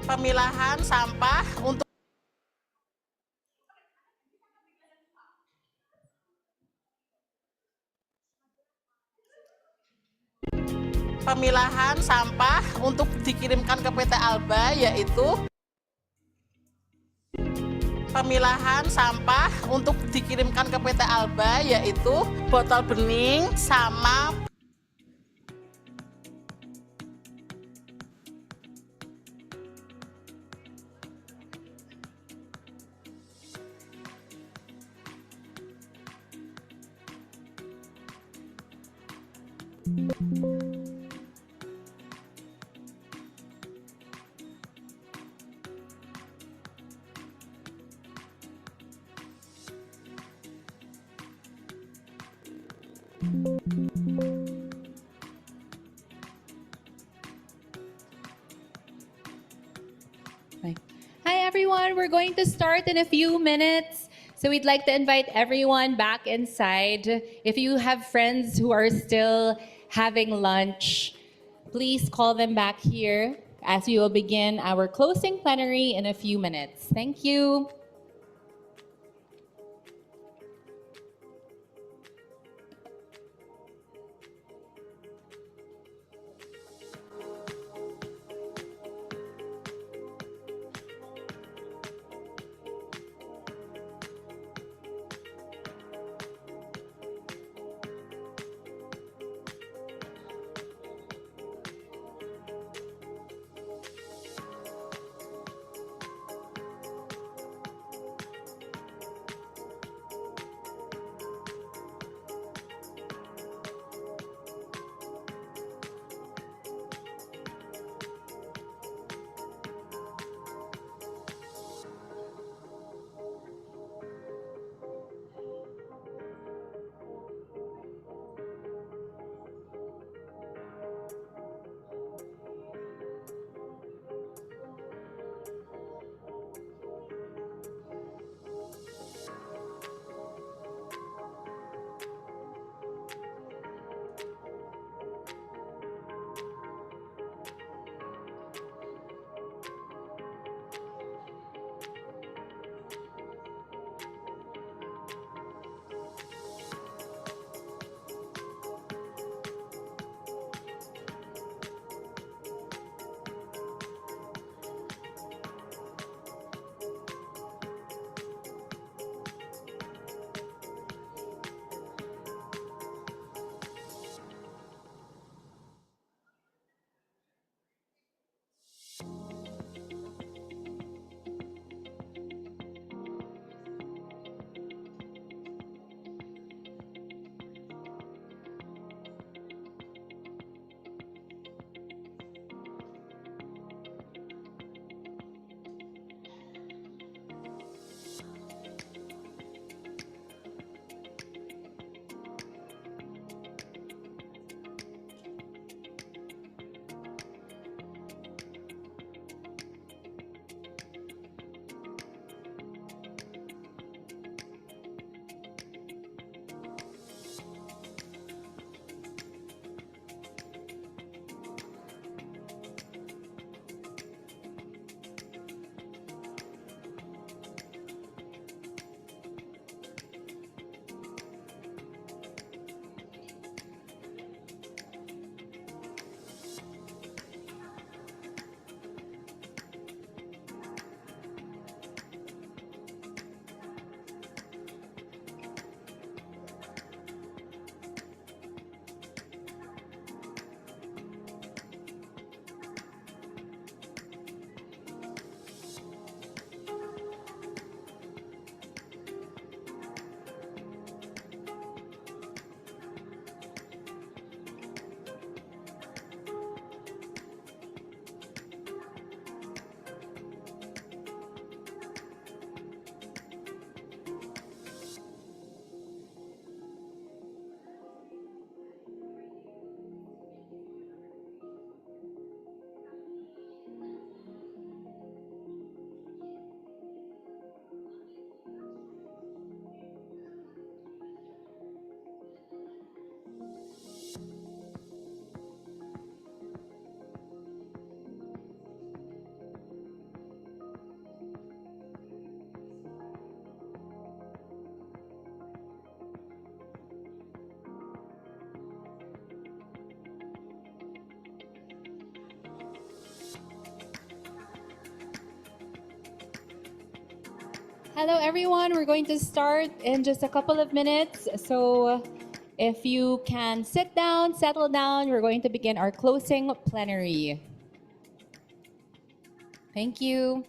Pemilahan sampah untuk pemilahan sampah untuk dikirimkan ke PT Alba, yaitu pemilahan sampah untuk dikirimkan ke PT Alba, yaitu botol bening sama Hi everyone, we're going to start in a few minutes. So we'd like to invite everyone back inside. If you have friends who are still having lunch, please call them back here as we will begin our closing plenary in a few minutes. Thank you. Hello, everyone. We're going to start in just a couple of minutes. So, if you can sit down, settle down, we're going to begin our closing plenary. Thank you.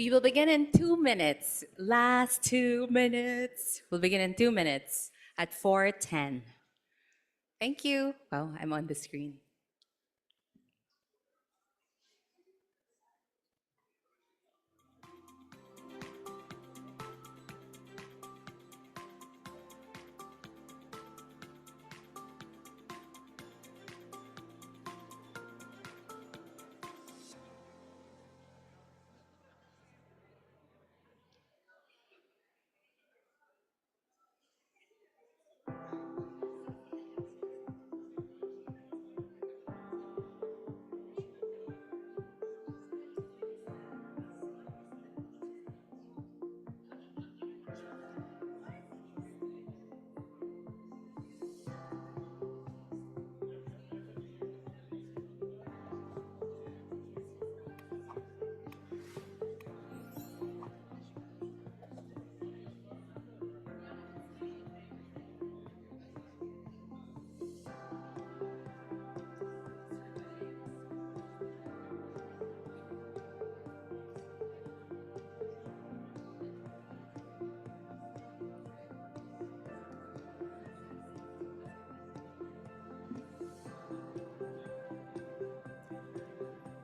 We will begin in 2 minutes. Last 2 minutes. We'll begin in 2 minutes at 4:10. Thank you. Wow, I'm on the screen.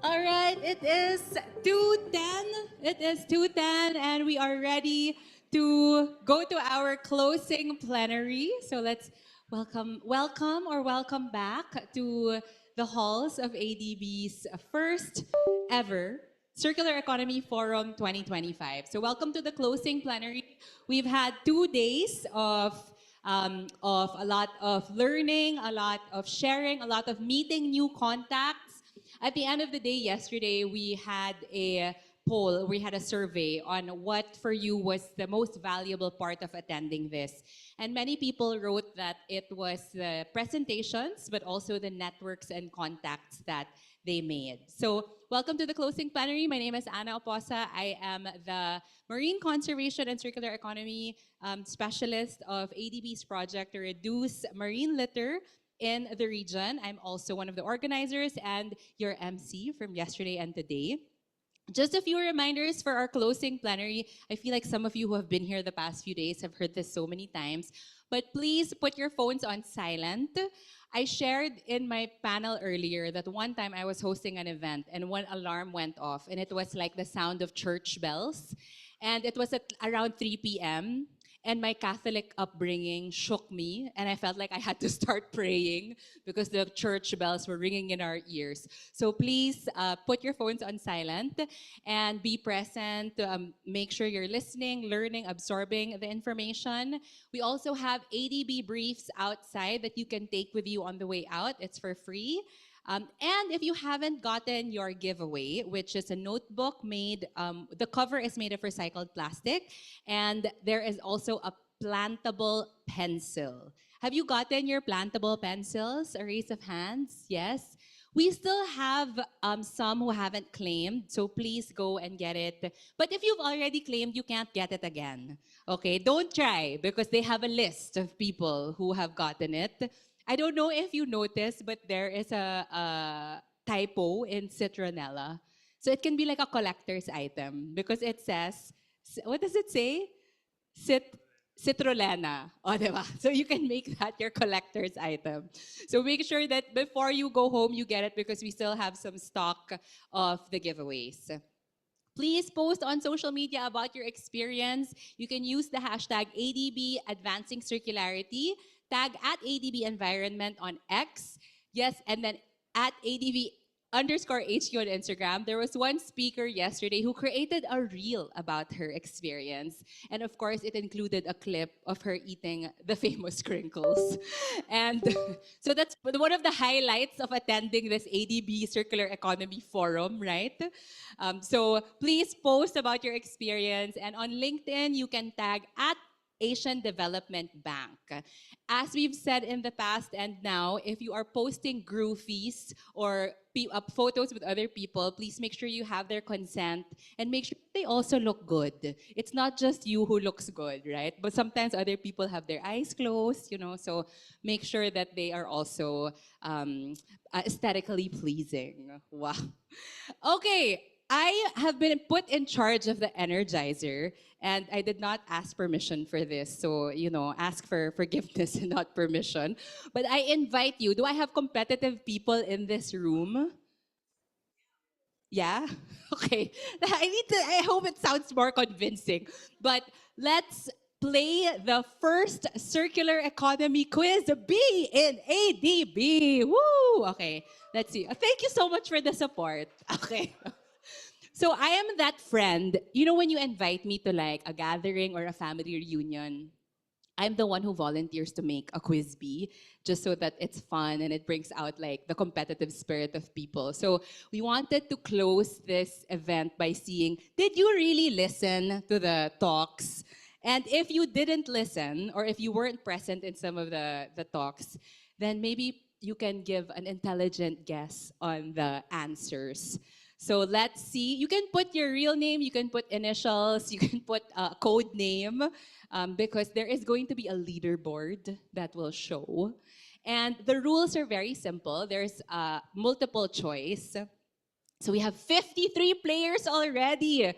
All right, it is 2:10. It is 2:10 and we are ready to go to our closing plenary. So let's welcome back to the halls of ADB's first ever Circular Economy Forum 2025. So welcome to the closing plenary. We've had 2 days of a lot of learning, a lot of sharing, a lot of meeting new contacts. At the end of the day, yesterday, we had a poll, we had a survey on what for you was the most valuable part of attending this. And many people wrote that it was the presentations, but also the networks and contacts that they made. So welcome to the closing plenary. My name is Ana Oposa. I am the Marine Conservation and Circular Economy Specialist of ADB's project to reduce marine litter in the region. I'm also one of the organizers and your MC from yesterday and today. Just a few reminders for our closing plenary. I feel like some of you who have been here the past few days have heard this so many times, but please put your phones on silent. I shared in my panel earlier that one time I was hosting an event and one alarm went off and it was like the sound of church bells. And it was at around 3 p.m. And my Catholic upbringing shook me, and I felt like I had to start praying because the church bells were ringing in our ears. So please put your phones on silent and be present to make sure you're listening, learning, absorbing the information. We also have ADB briefs outside that you can take with you on the way out. It's for free. And if you haven't gotten your giveaway, which is a notebook made, the cover is made of recycled plastic, and there is also a plantable pencil. Have you gotten your plantable pencils? A raise of hands? Yes. We still have some who haven't claimed, so please go and get it. But if you've already claimed, you can't get it again. Okay, don't try because they have a list of people who have gotten it. I don't know if you noticed, but there is a typo in citronella. So it can be like a collector's item because it says, what does it say? Citrolena. O, diba? So you can make that your collector's item. So make sure that before you go home, you get it because we still have some stock of the giveaways. Please post on social media about your experience. You can use the hashtag ADB Advancing Circularity, tag at ADB Environment on X, yes, and then at ADB underscore HQ on Instagram. There was one speaker yesterday who created a reel about her experience. And of course, it included a clip of her eating the famous crinkles. And so that's one of the highlights of attending this ADB Circular Economy Forum, right? So please post about your experience. And on LinkedIn, you can tag at Asian Development Bank. As we've said in the past and now, if you are posting groofies or photos with other people, please make sure you have their consent and make sure they also look good. It's not just you who looks good, right? But sometimes other people have their eyes closed, so make sure that they are also aesthetically pleasing. Wow. Okay, I have been put in charge of the Energizer, and I did not ask permission for this. So, ask for forgiveness and not permission. But I invite you. Do I have competitive people in this room? Yeah? Okay. I hope it sounds more convincing. But let's play the first circular economy quiz B in ADB. Woo! Okay, let's see. Thank you so much for the support. Okay. So I am that friend, when you invite me to like a gathering or a family reunion, I'm the one who volunteers to make a quiz bee just so that it's fun and it brings out like the competitive spirit of people. So we wanted to close this event by seeing, did you really listen to the talks? And if you didn't listen or if you weren't present in some of the talks, then maybe you can give an intelligent guess on the answers. So let's see. You can put your real name, you can put initials, you can put a code name because there is going to be a leaderboard that will show. And the rules are very simple. There's multiple choice. So we have 53 players already.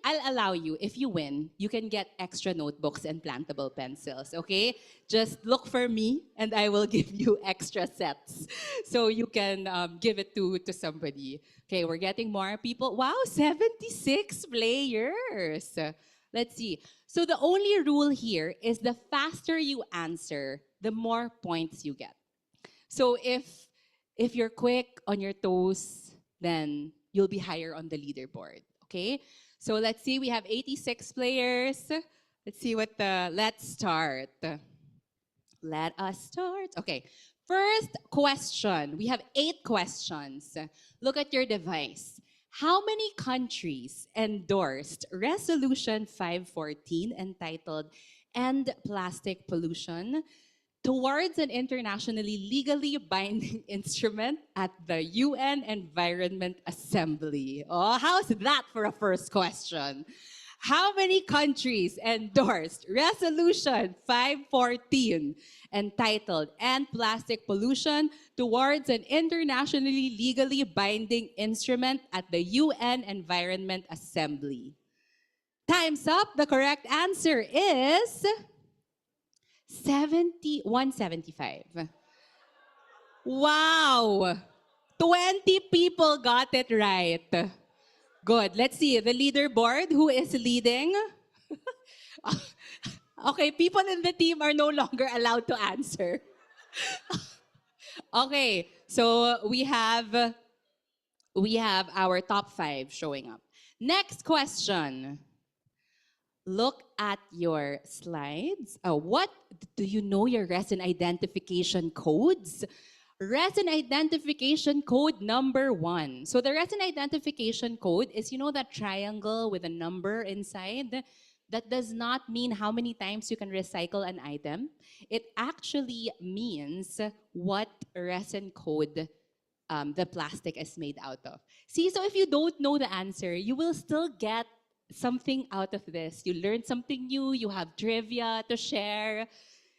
I'll allow you, if you win, you can get extra notebooks and plantable pencils, okay? Just look for me and I will give you extra sets. So you can give it to somebody. Okay, we're getting more people. Wow, 76 players. Let's see. So the only rule here is the faster you answer, the more points you get. So if you're quick on your toes, then you'll be higher on the leaderboard. Okay? So let's see, we have 86 players. Let's see let's start. Let us start. Okay. First question. We have 8 questions. Look at your device. How many countries endorsed Resolution 514 entitled End Plastic Pollution towards an internationally legally binding instrument at the UN Environment Assembly? Oh, how's that for a first question? How many countries endorsed Resolution 514 entitled End Plastic Pollution towards an internationally legally binding instrument at the UN Environment Assembly? Time's up. The correct answer is 175. Wow! 20 people got it right. Good. Let's see. The leaderboard, who is leading? Okay, people in the team are no longer allowed to answer. Okay, so we have our top 5 showing up. Next question. Look at your slides. What do you know your resin identification codes? Resin identification code number 1. So the resin identification code is, you know, that triangle with a number inside? That does not mean how many times you can recycle an item. It actually means what resin code the plastic is made out of. See, so if you don't know the answer, you will still get something out of this. You learned something new, you have trivia to share.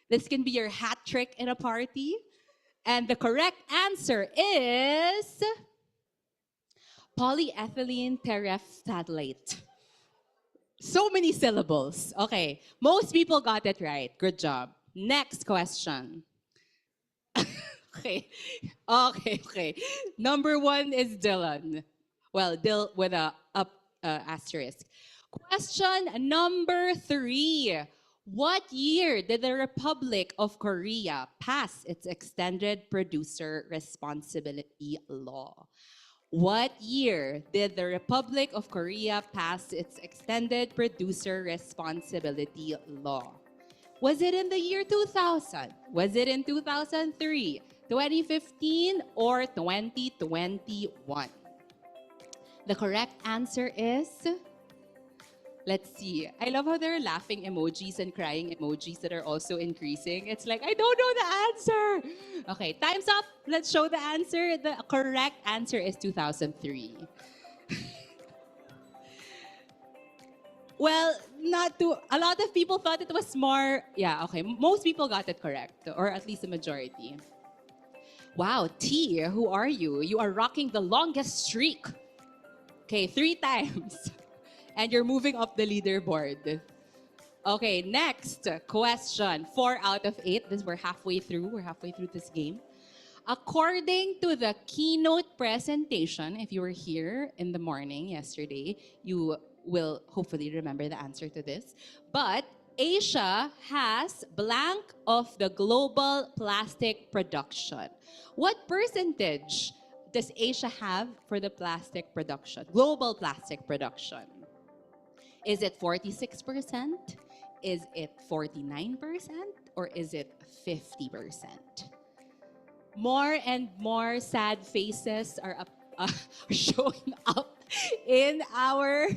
This can be your hat trick in a party. And the correct answer is polyethylene terephthalate. So many syllables. Okay, most people got it right. Good job. Next question. Okay. Number 1 is Dylan. Well, Dill with a asterisk. Question number 3. What year did the Republic of Korea pass its extended producer responsibility law? What year did the Republic of Korea pass its extended producer responsibility law? Was it in the year 2000? Was it in 2003, 2015, or 2021? The correct answer is, let's see. I love how there are laughing emojis and crying emojis that are also increasing. It's like, I don't know the answer. Okay, time's up. Let's show the answer. The correct answer is 2003. Well, a lot of people thought it was more, yeah, okay. Most people got it correct, or at least the majority. Wow, T, who are you? You are rocking the longest streak. Okay, 3 times. And you're moving up the leaderboard. Okay, next question. 4 out of 8. We're halfway through. We're halfway through this game. According to the keynote presentation, if you were here in the morning yesterday, you will hopefully remember the answer to this. But Asia has blank of the global plastic production. What percentage does Asia have for the plastic production, global plastic production? Is it 46%? Is it 49%? Or is it 50%? More and more sad faces are showing up in our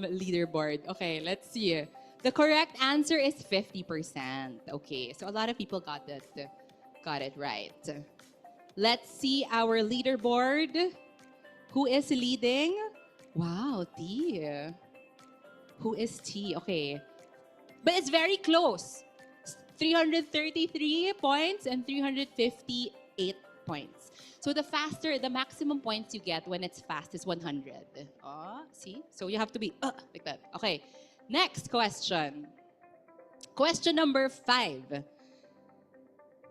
leaderboard. Okay, let's see. The correct answer is 50%. Okay, so a lot of people got it right. Let's see our leaderboard. Who is leading? Wow, T. Who is T? Okay. But it's very close. 333 points and 358 points. So the maximum points you get when it's fast is 100. See? So you have to be like that. Okay. Next question. Question number 5.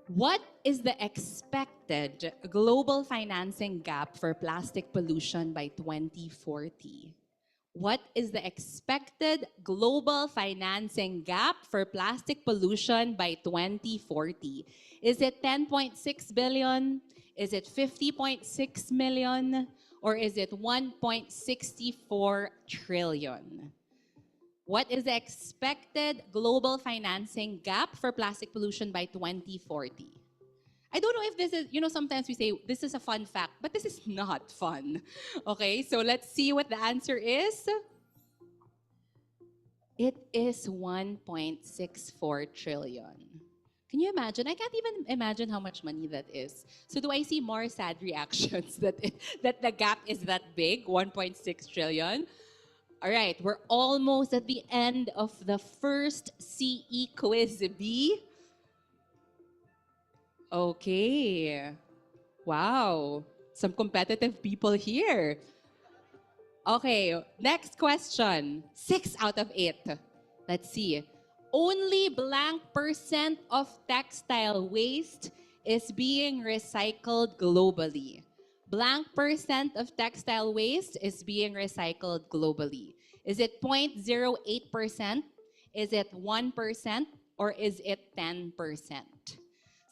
What is the expected global financing gap for plastic pollution by 2040? What is the expected global financing gap for plastic pollution by 2040? Is it 10.6 billion? Is it 50.6 million? Or is it 1.64 trillion? What is the expected global financing gap for plastic pollution by 2040? I don't know if this is, sometimes we say this is a fun fact, but this is not fun. Okay, so let's see what the answer is. It is 1.64 trillion. Can you imagine? I can't even imagine how much money that is. So do I see more sad reactions that the gap is that big, 1.6 trillion? All right, we're almost at the end of the first CE quiz B. Okay. Wow. Some competitive people here. Okay, next question. 6 out of 8. Let's see. Only blank % of textile waste is being recycled globally. Blank % of textile waste is being recycled globally. Is it 0.08%? Is it 1%? Or is it 10%?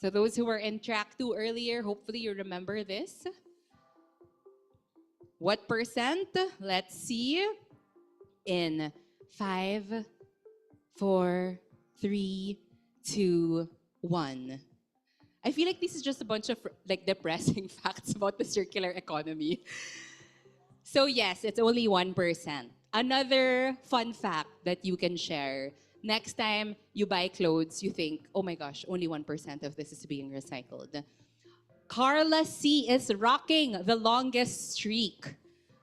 So those who were in track 2 earlier, hopefully you remember this. What percent? Let's see. In 5, 4, 3, 2, 1. I feel like this is just a bunch of depressing facts about the circular economy. So yes, it's only 1%. Another fun fact that you can share. Next time you buy clothes, you think, oh my gosh, only 1% of this is being recycled. Carla C is rocking the longest streak.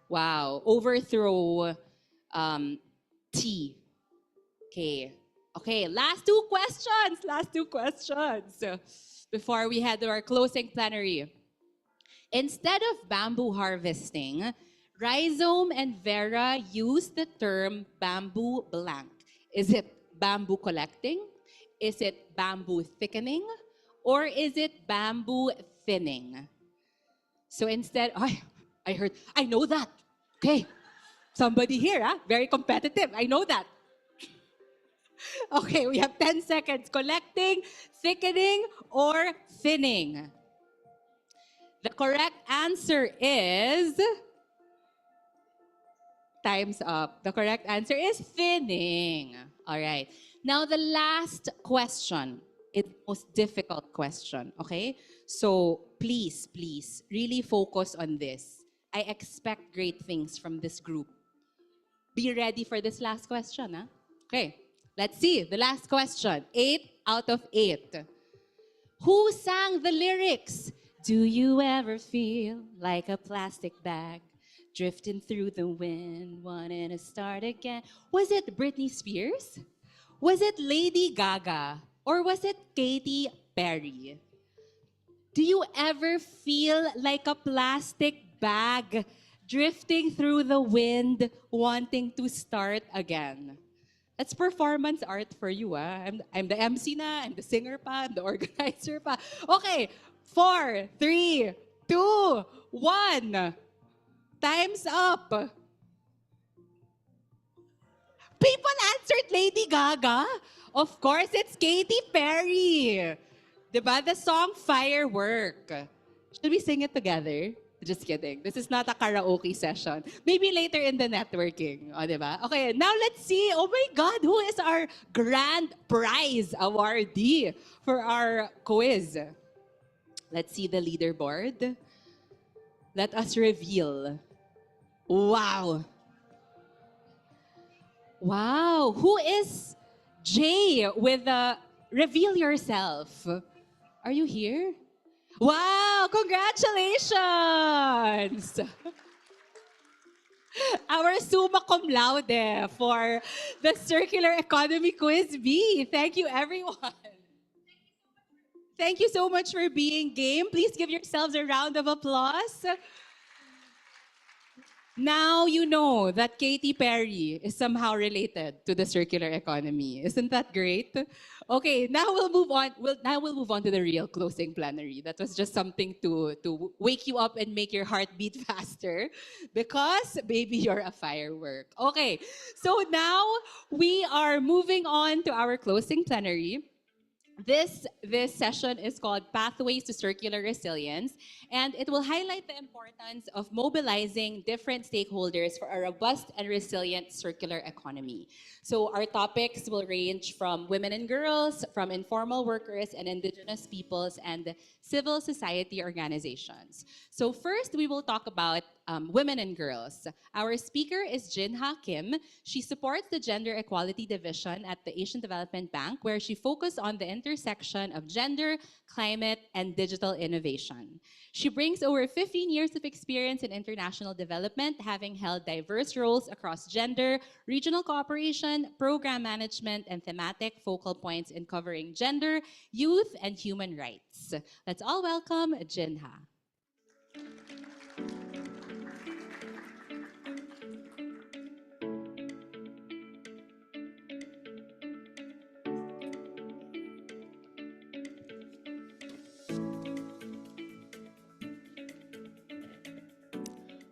Wow. Overthrow T. Okay, last two questions. Before we head to our closing plenary. Instead of bamboo harvesting, Rhizome and Vera use the term bamboo blank. Is it bamboo collecting? Is it bamboo thickening? Or is it bamboo thinning? So instead, I heard, I know that. Okay, somebody here, very competitive. I know that. Okay, we have 10 seconds. Collecting, thickening, or thinning? The correct answer is... Time's up. The correct answer is thinning. All right. Now, the last question is the most difficult question, okay? So, please, really focus on this. I expect great things from this group. Be ready for this last question, huh? Okay, let's see. The last question. 8 out of 8. Who sang the lyrics? Do you ever feel like a plastic bag? Drifting through the wind, wanting to start again. Was it Britney Spears? Was it Lady Gaga? Or was it Katy Perry? Do you ever feel like a plastic bag drifting through the wind, wanting to start again? That's performance art for you, I'm the MC na, I'm the singer pa, I'm the organizer pa. Okay, 4, 3, 2, 1. Time's up. People answered Lady Gaga. Of course, it's Katy Perry. Diba? The song Firework. Should we sing it together? Just kidding. This is not a karaoke session. Maybe later in the networking. O, diba? Okay, now let's see. Oh my God, who is our grand prize awardee for our quiz? Let's see the leaderboard. Let us reveal. Wow. Wow. Who is Jay with the reveal yourself? Are you here? Wow, congratulations! Our summa cum laude for the Circular Economy Quiz B. Thank you, everyone. Thank you so much for being game. Please give yourselves a round of applause. Now you know that Katy Perry is somehow related to the circular economy. Isn't that great? Okay, now we'll move on. We'll move on to the real closing plenary. That was just something to wake you up and make your heart beat faster, because baby, you're a firework. Okay, so now we are moving on to our closing plenary. This session is called Pathways to Circular Resilience, and it will highlight the importance of mobilizing different stakeholders for a robust and resilient circular economy. So our topics will range from women and girls, from informal workers and indigenous peoples, and civil society organizations. So first, we will talk about women and girls. Our speaker is Jinha Kim. She supports the Gender Equality Division at the Asian Development Bank, where she focuses on the intersection of gender, climate, and digital innovation. She brings over 15 years of experience in international development, having held diverse roles across gender, regional cooperation, program management, and thematic focal points in covering gender, youth, and human rights. Let's all welcome Jinha.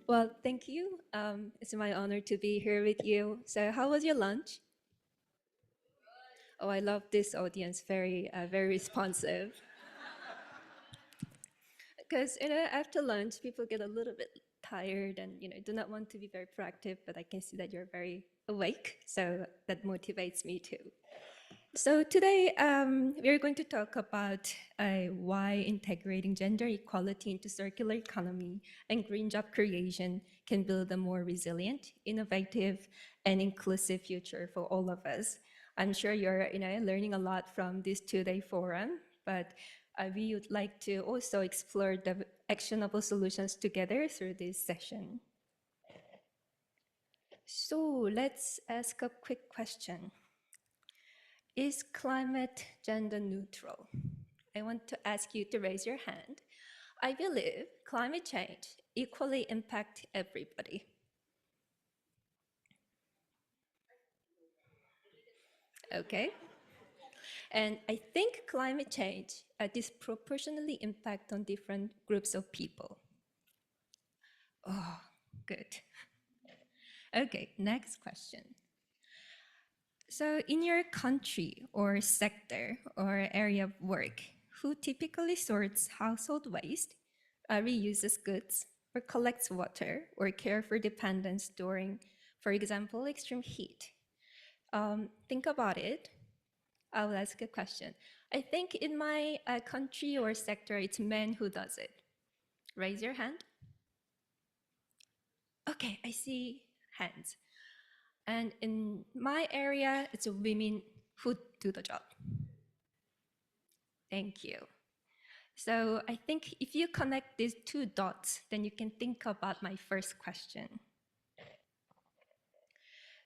Well, thank you. It's my honor to be here with you. So, how was your lunch? Oh, I love this audience. Very responsive. Because after lunch, people get a little bit tired and do not want to be very proactive. But I can see that you're very awake, so that motivates me too. So today we are going to talk about why integrating gender equality into circular economy and green job creation can build a more resilient, innovative, and inclusive future for all of us. I'm sure you're learning a lot from this two-day forum, but we would like to also explore the actionable solutions together through this session. So let's ask a quick question. Is climate gender neutral? I want to ask you to raise your hand. I believe climate change equally impacts everybody. Okay. And I think climate change disproportionately impact on different groups of people. Oh, good. Okay, next question. So in your country or sector or area of work, who typically sorts household waste, reuses goods, or collects water, or care for dependents during, for example, extreme heat? Think about it. I'll ask a question. I think in my country or sector, it's men who does it. Raise your hand. Okay, I see hands. And in my area, it's women who do the job. Thank you. So I think if you connect these two dots, then you can think about my first question.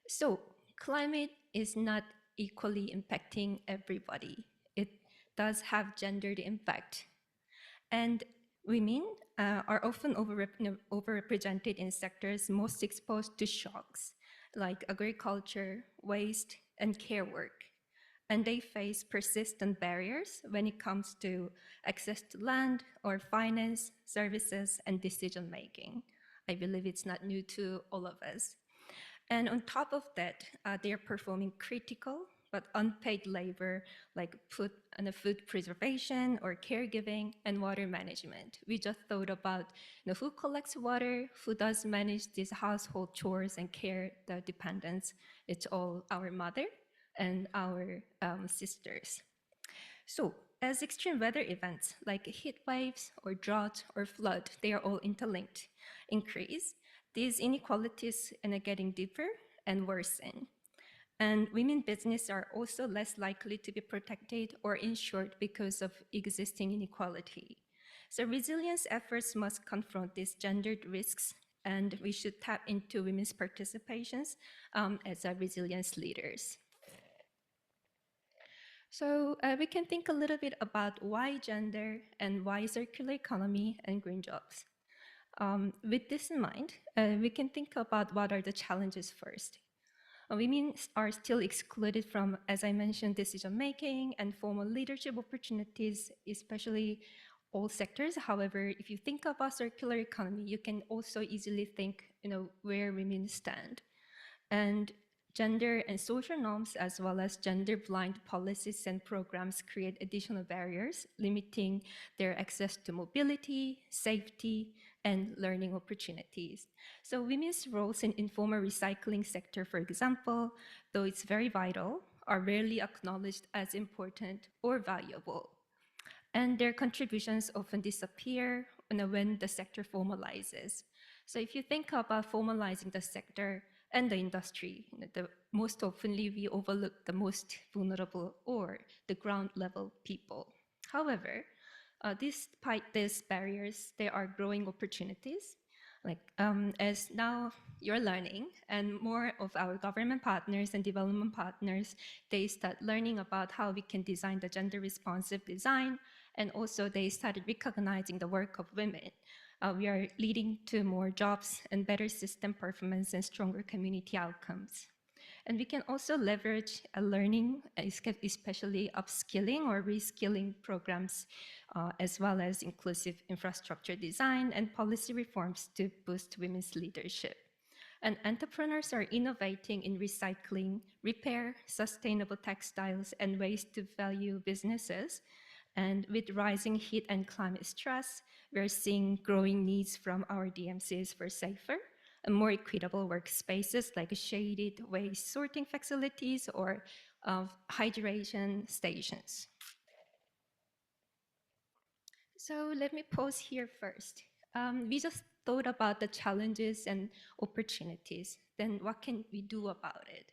So climate is not equally impacting everybody. It does have gendered impact. And women are often overrepresented in sectors most exposed to shocks, like agriculture, waste, and care work. And they face persistent barriers when it comes to access to land or finance, services, and decision making. I believe it's not new to all of us. And on top of that, they are performing critical but unpaid labor like food preservation or caregiving and water management. We just thought about who collects water, who does manage these household chores and care the dependents. It's all our mother and our sisters. So as extreme weather events like heat waves or drought or flood, they are all interlinked, increase, these inequalities are getting deeper and worsen. And women business are also less likely to be protected or insured because of existing inequality. So resilience efforts must confront these gendered risks, and we should tap into women's participations as resilience leaders. So we can think a little bit about why gender and why circular economy and green jobs. With this in mind, we can think about what are the challenges first. Women are still excluded from, as I mentioned, decision making and formal leadership opportunities, especially all sectors. However, if you think about circular economy, you can also easily think, where women stand. And gender and social norms, as well as gender-blind policies and programs, create additional barriers, limiting their access to mobility, safety, and learning opportunities. So women's roles in informal recycling sector, for example, though it's very vital, are rarely acknowledged as important or valuable. And their contributions often disappear when the sector formalizes. So if you think about formalizing the sector and the industry, the most oftenly we overlook the most vulnerable or the ground level people. However, despite these barriers, there are growing opportunities. As now you're learning, and more of our government partners and development partners, they start learning about how we can design the gender responsive design, and also they started recognizing the work of women. We are leading to more jobs and better system performance and stronger community outcomes. And we can also leverage a learning, especially upskilling or reskilling programs, as well as inclusive infrastructure design and policy reforms to boost women's leadership. And entrepreneurs are innovating in recycling, repair, sustainable textiles, and waste to value businesses. And with rising heat and climate stress, we're seeing growing needs from our DMCs for safer and more equitable workspaces like shaded waste sorting facilities or hydration stations. So let me pause here first. We just thought about the challenges and opportunities. Then what can we do about it?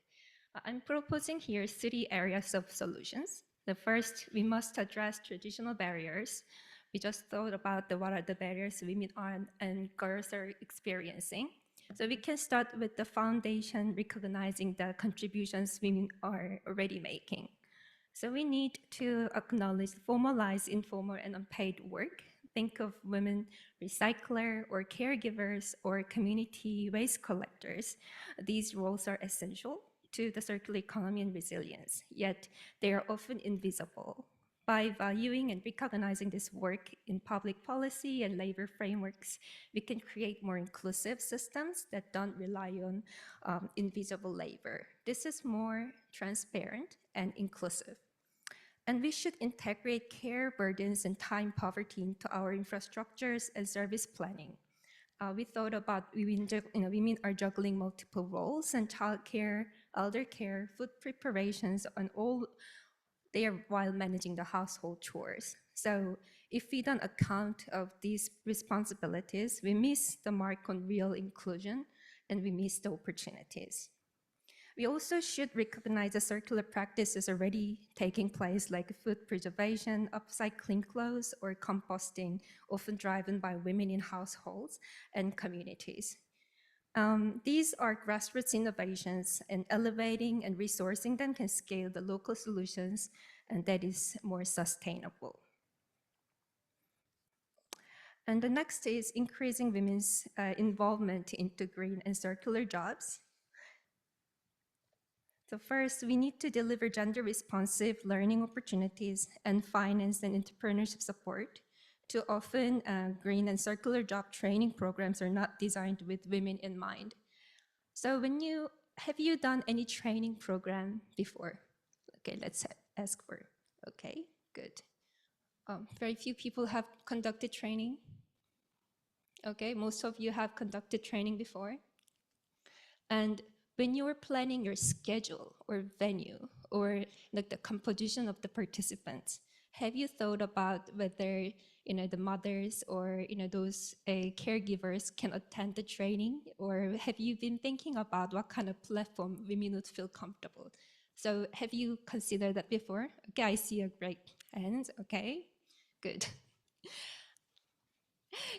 I'm proposing here 3 areas of solutions. The first, we must address traditional barriers. We just thought about what are the barriers women and girls are experiencing. So we can start with the foundation, recognizing the contributions women are already making. So we need to acknowledge, formalize informal and unpaid work. Think of women recycler or caregivers or community waste collectors. These roles are essential to the circular economy and resilience, yet they are often invisible. By valuing and recognizing this work in public policy and labor frameworks, we can create more inclusive systems that don't rely on invisible labor. This is more transparent and inclusive. And we should integrate care burdens and time poverty into our infrastructures and service planning. We thought about women are juggling multiple roles and childcare, elder care, food preparations, and all there while managing the household chores. So if we don't account of these responsibilities, we miss the mark on real inclusion and we miss the opportunities. We also should recognize the circular practices already taking place, like food preservation, upcycling clothes, or composting, often driven by women in households and communities. These are grassroots innovations, and elevating and resourcing them can scale the local solutions, and that is more sustainable. And the next is increasing women's involvement into green and circular jobs. So first, we need to deliver gender-responsive learning opportunities and finance and entrepreneurship support. Too often, green and circular job training programs are not designed with women in mind. So have you done any training program before? Okay, let's ask for, okay, good. Very few people have conducted training. Okay, most of you have conducted training before. And when you are planning your schedule or venue or like the composition of the participants, have you thought about whether the mothers or those caregivers can attend the training, or have you been thinking about what kind of platform women would feel comfortable? So have you considered that before? Okay, I see a great hand. Okay, good.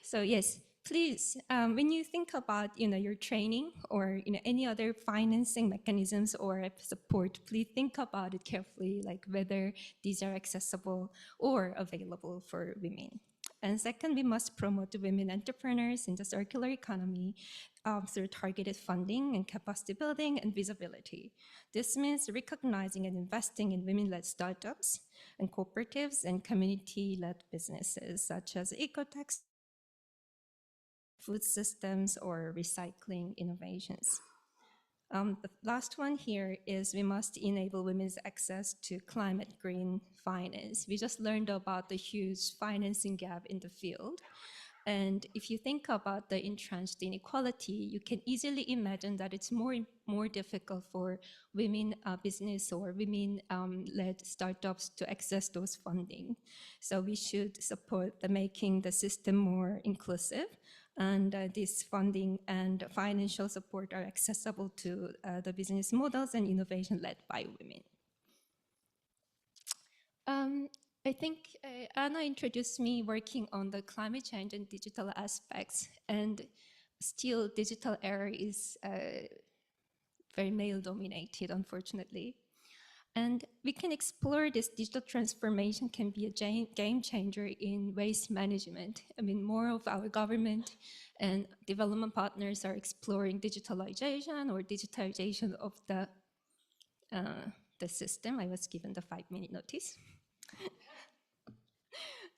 So yes, please, when you think about your training or any other financing mechanisms or support, please think about it carefully, like whether these are accessible or available for women. And second, we must promote women entrepreneurs in the circular economy through targeted funding and capacity building and visibility. This means recognizing and investing in women-led startups and cooperatives and community-led businesses such as ecotech, food systems, or recycling innovations. The last one here is we must enable women's access to climate green finance. We just learned about the huge financing gap in the field. And if you think about the entrenched inequality, you can easily imagine that it's more difficult for women business or women-led startups to access those funding. So we should support making the system more inclusive, and this funding and financial support are accessible to the business models and innovation led by women. I think Anna introduced me working on the climate change and digital aspects, and still digital era is very male-dominated, unfortunately. And we can explore this digital transformation can be a game changer in waste management. I mean, more of our government and development partners are exploring digitalization or digitization of the system. I was given the 5-minute notice.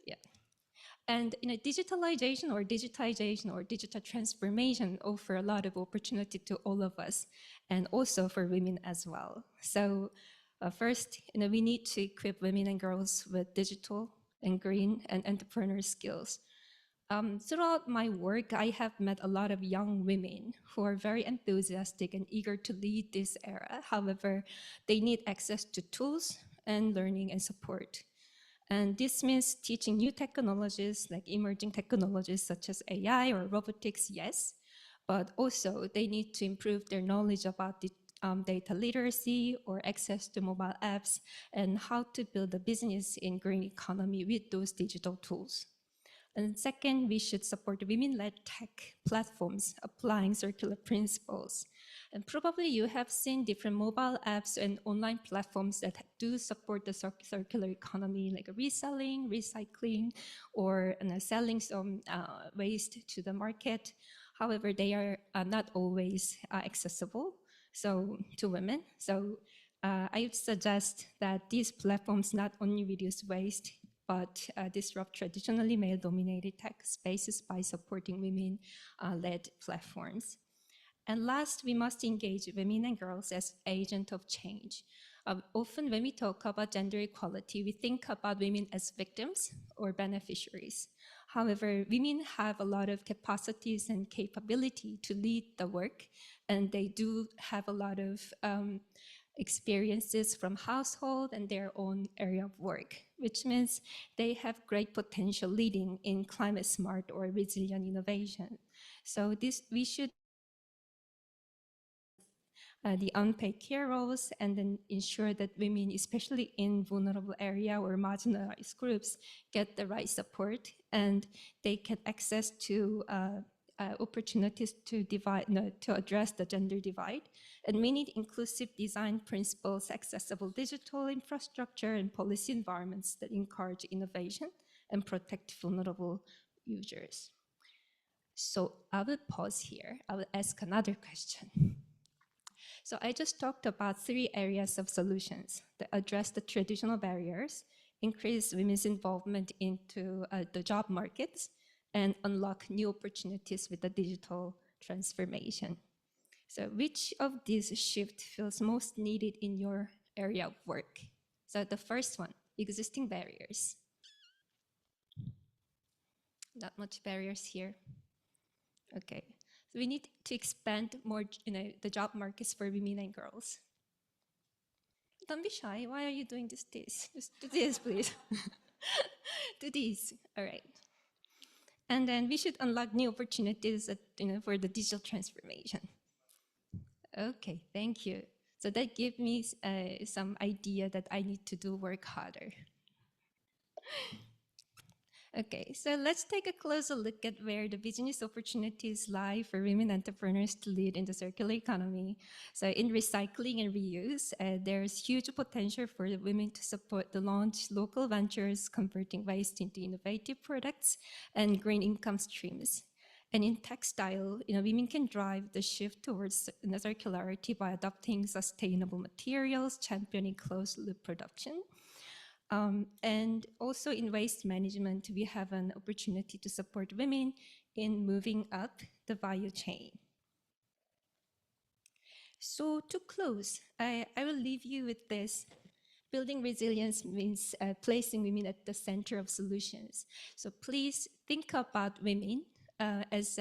Yeah. And digitalization or digitization or digital transformation offer a lot of opportunity to all of us and also for women as well. So first, we need to equip women and girls with digital and green and entrepreneur skills. Throughout my work, I have met a lot of young women who are very enthusiastic and eager to lead this era. However, they need access to tools and learning and support. And this means teaching new technologies, like emerging technologies such as AI or robotics, yes, but also they need to improve their knowledge about the data literacy or access to mobile apps and how to build a business in green economy with those digital tools. And second, we should support women-led tech platforms applying circular principles. And probably you have seen different mobile apps and online platforms that do support the circular economy, like reselling, recycling, or selling some waste to the market. However, they are not always accessible to women. So I would suggest that these platforms not only reduce waste, but disrupt traditionally male-dominated tech spaces by supporting women-led platforms. And last, we must engage women and girls as agents of change. Often when we talk about gender equality, we think about women as victims or beneficiaries. However, women have a lot of capacities and capability to lead the work, and they do have a lot of experiences from household and their own area of work, which means they have great potential leading in climate smart or resilient innovation. So we should the unpaid care roles and then ensure that women, especially in vulnerable area or marginalized groups, get the right support and they can access to opportunities to address the gender divide. And we need inclusive design principles, accessible digital infrastructure, and policy environments that encourage innovation and protect vulnerable users. So I will pause here. I will ask another question. So I just talked about 3 areas of solutions that address the traditional barriers, increase women's involvement into the job markets, and unlock new opportunities with the digital transformation. So which of these shifts feels most needed in your area of work? So the first one, existing barriers. Not much barriers here. Okay, so we need to expand more, the job markets for women and girls. Don't be shy. Why are you doing this? Just do this, please. Do this. All right. And then we should unlock new opportunities for the digital transformation. Okay, thank you. So that gave me some idea that I need to work harder. Okay, so let's take a closer look at where the business opportunities lie for women entrepreneurs to lead in the circular economy. So in recycling and reuse, there's huge potential for the women to support the launch local ventures, converting waste into innovative products and green income streams. And in textile, women can drive the shift towards circularity by adopting sustainable materials, championing closed loop production. And also in waste management, we have an opportunity to support women in moving up the value chain. So to close, I will leave you with this. Building resilience means placing women at the center of solutions. So please think about women as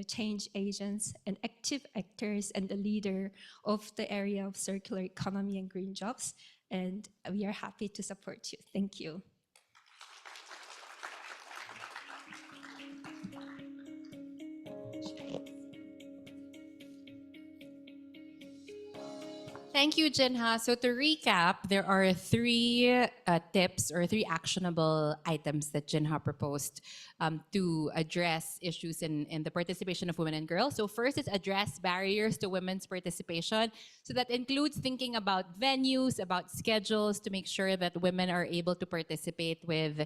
change agents and active actors and the leader of the area of circular economy and green jobs. And we are happy to support you. Thank you. Thank you, Jinha. So to recap, there are three tips or three actionable items that Jinha proposed to address issues in the participation of women and girls. So first is address barriers to women's participation. So that includes thinking about venues, about schedules to make sure that women are able to participate with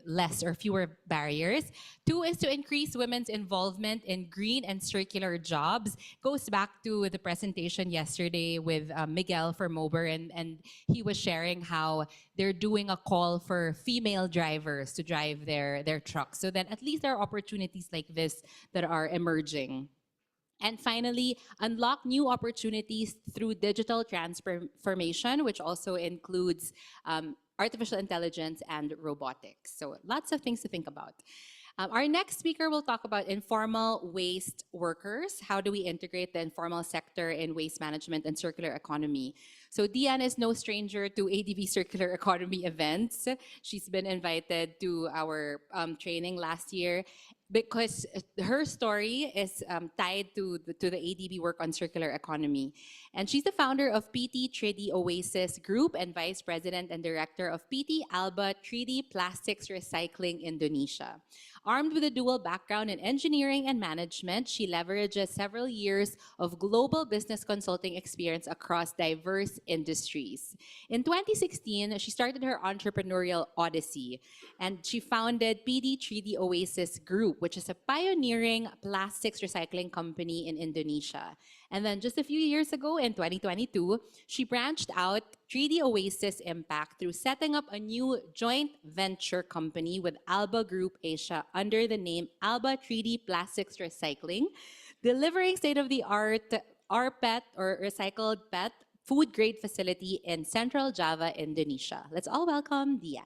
less or fewer barriers. Two is to increase women's involvement in green and circular jobs. Goes back to the presentation yesterday with Miguel from Mober, and he was sharing how they're doing a call for female drivers to drive their trucks. So then at least there are opportunities like this that are emerging. And finally, unlock new opportunities through digital transformation, which also includes artificial intelligence and robotics. So lots of things to think about. Our next speaker will talk about informal waste workers. How do we integrate the informal sector in waste management and circular economy? So Diane is no stranger to ADB circular economy events. She's been invited to our training last year because her story is tied to the ADB work on circular economy. And she's the founder of PT 3D Oasis Group and vice president and director of PT Alba 3D Plastics Recycling Indonesia. Armed with a dual background in engineering and management, she leverages several years of global business consulting experience across diverse industries. In 2016, she started her entrepreneurial odyssey, and she founded PD 3D Oasis Group, which is a pioneering plastics recycling company in Indonesia. And then just a few years ago, in 2022, she branched out 3D Oasis Impact through setting up a new joint venture company with Alba Group Asia under the name Alba 3D Plastics Recycling, delivering state-of-the-art rPET or recycled PET food-grade facility in Central Java, Indonesia. Let's all welcome Diane.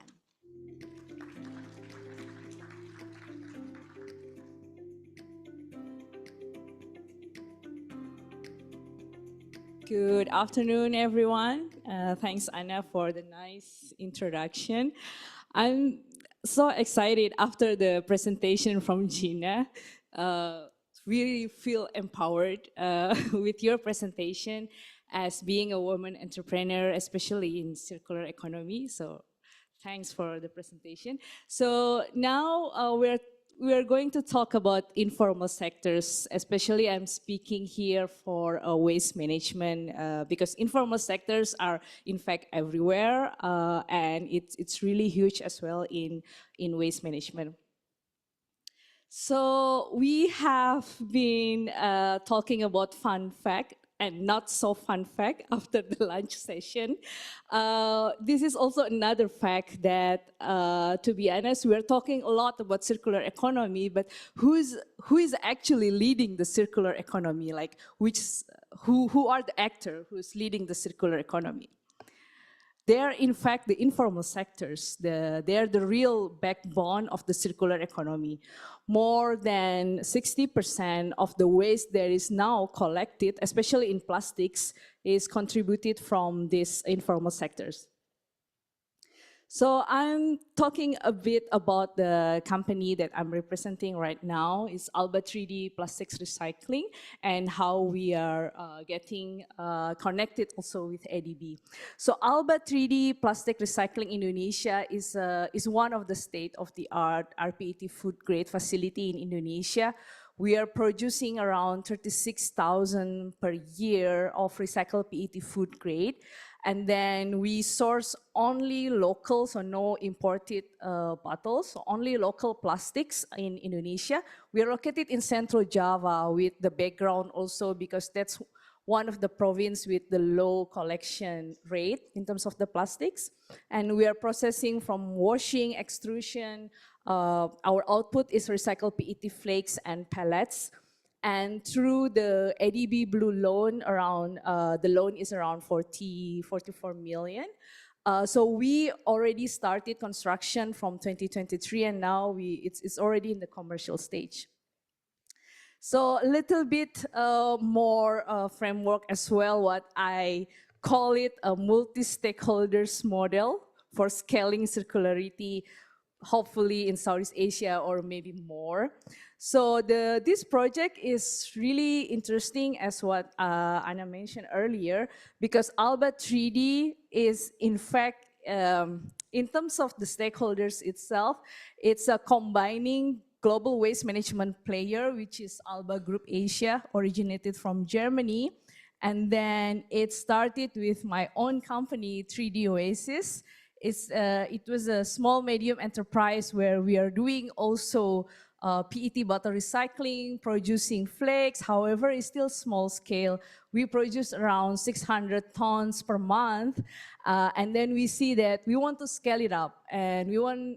Good afternoon, everyone. Thanks, Anna, for the nice introduction. I'm so excited after the presentation from Gina. Really feel empowered with your presentation as being a woman entrepreneur, especially in circular economy. So thanks for the presentation. So now we're going to talk about informal sectors, especially I'm speaking here for waste management because informal sectors are in fact everywhere and it's really huge as well in waste management. So we have been talking about fun fact and not so fun fact after the lunch session. This is also another fact that, to be honest, we're talking a lot about circular economy, but who is actually leading the circular economy? Like who are the actor who's leading the circular economy? They are, in fact, the informal sectors. They are the real backbone of the circular economy. More than 60% of the waste that is now collected, especially in plastics, is contributed from these informal sectors. So I'm talking a bit about the company that I'm representing right now. It's Alba 3D Plastics Recycling and how we are getting connected also with ADB. So Alba 3D Plastic Recycling Indonesia is one of the state-of-the-art RPET food grade facility in Indonesia. We are producing around 36,000 per year of recycled PET food grade. And then we source only local, so no imported bottles, so only local plastics in Indonesia. We are located in Central Java with the background also because that's one of the province with the low collection rate in terms of the plastics. And we are processing from washing, extrusion. Our output is recycled PET flakes and pellets. And through the ADB Blue loan, the loan is around 44 million. So we already started construction from 2023, and now it's already in the commercial stage. So a little bit more framework as well, what I call it a multi-stakeholders model for scaling circularity, hopefully in Southeast Asia or maybe more. So this project is really interesting as what Anna mentioned earlier, because Alba 3D is in fact, in terms of the stakeholders itself, it's a combining global waste management player, which is Alba Group Asia, originated from Germany. And then it started with my own company, 3D Oasis. It was a small medium enterprise where we are doing also PET bottle recycling, producing flakes. However, it's still small scale. We produce around 600 tons per month. And then we see that we want to scale it up. And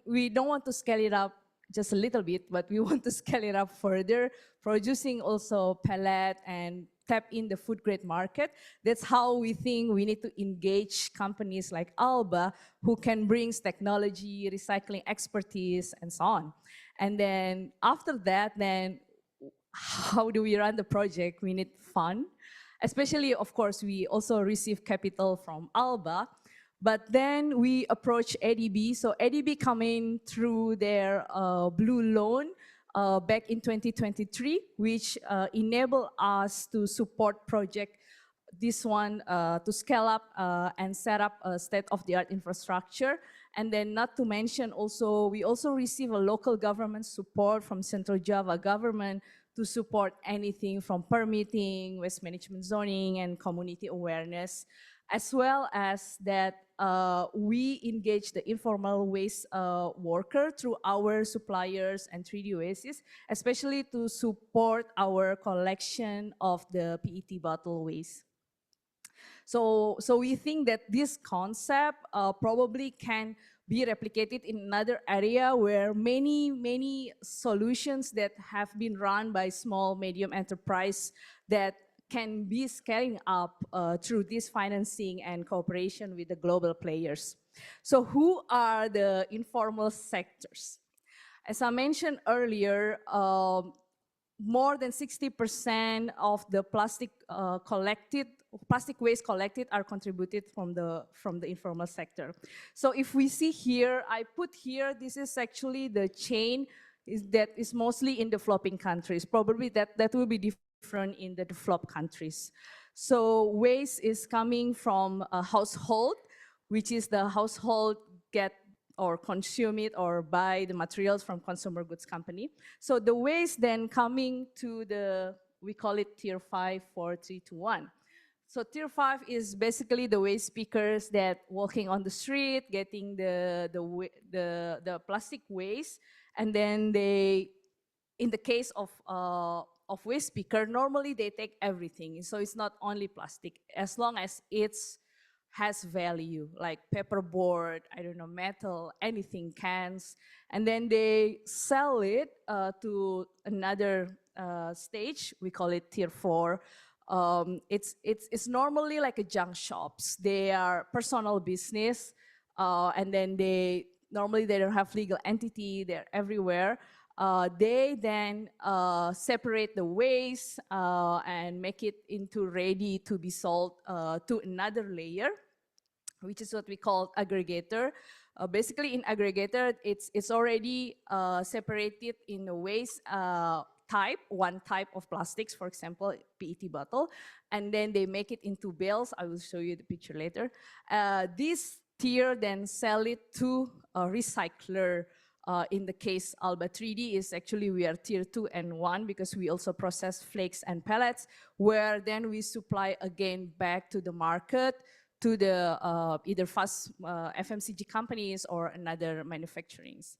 we don't want to scale it up just a little bit, but we want to scale it up further, producing also pellet and tap in the food grade market. That's how we think we need to engage companies like Alba, who can bring technology, recycling expertise, and so on. And then after that, then how do we run the project? We need fund. Especially, of course, we also receive capital from Alba. But then we approach ADB. So ADB coming through their blue loan back in 2023, which enable us to support project this one to scale up and set up a state-of-the-art infrastructure. And then not to mention also, we also receive a local government support from Central Java government to support anything from permitting, waste management zoning, and community awareness, as well as that we engage the informal waste worker through our suppliers and 3D Oasis, especially to support our collection of the PET bottle waste. So we think that this concept probably can be replicated in another area where many solutions that have been run by small, medium enterprise that can be scaling up through this financing and cooperation with the global players. So who are the informal sectors? As I mentioned earlier, more than 60% of the plastic waste collected are contributed from the informal sector. So if we see here, I put here, this is actually the chain that is mostly in developing countries. Probably that will be different in the developed countries. So waste is coming from a household, which is the household get or consume it or buy the materials from consumer goods company. So the waste then coming to we call it tier 5, 4, 3, 2, 1. So tier 5 is basically the waste pickers that walking on the street, getting the plastic waste, and then they, in the case of waste picker, normally they take everything. So it's not only plastic, as long as it's has value, like paperboard, I don't know, metal, anything, cans, and then they sell it to another stage. We call it tier 4. It's normally like a junk shops. They are personal business, and then they don't have legal entity. They're everywhere. They then separate the waste and make it into ready to be sold to another layer, which is what we call aggregator. Basically, in aggregator, it's already separated in a waste type, one type of plastics, for example, PET bottle, and then they make it into bales. I will show you the picture later. This tier then sell it to a recycler. In the case Alba 3D is actually we are tier 2 and 1 because we also process flakes and pellets, where then we supply again back to the market to the either fast FMCG companies or another manufacturings.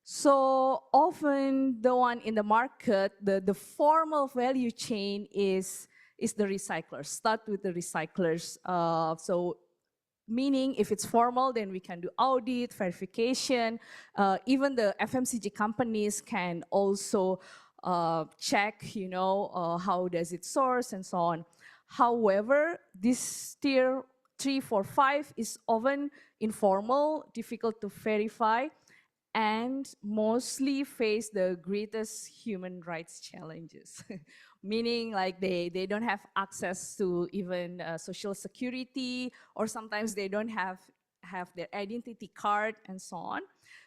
So often the one in the market, the formal value chain is the recyclers. Start with the recyclers. So meaning if it's formal, then we can do audit, verification. Even the FMCG companies can also check, how does it source and so on. However, this tier 3, 4, 5 is often informal, difficult to verify, and mostly face the greatest human rights challenges. Meaning like they don't have access to even social security, or sometimes they don't have their identity card and so on.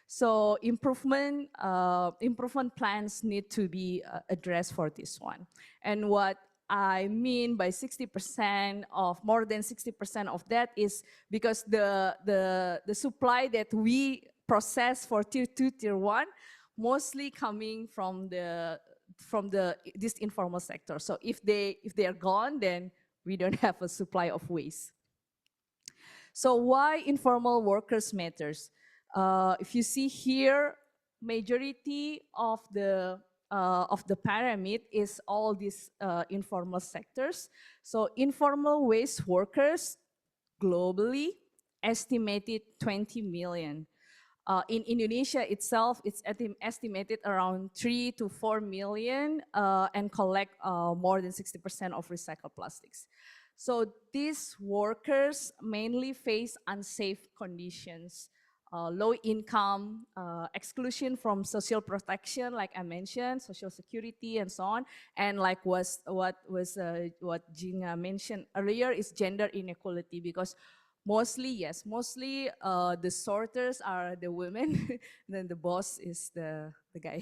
So improvement plans need to be addressed for this one. And what I mean by 60% of, more than 60% of that is because the supply that we process for tier 2, tier 1, mostly coming from this informal sector. So if they are gone, then we don't have a supply of waste. So why informal workers matters? If you see here, majority of the pyramid is all these informal sectors. So informal waste workers globally estimated 20 million. In Indonesia itself, it's estimated around 3 to 4 million and collect more than 60% of recycled plastics. So these workers mainly face unsafe conditions, low income, exclusion from social protection, like I mentioned, social security and so on. And like what Gina mentioned earlier is gender inequality, because mostly the sorters are the women, then the boss is the guy.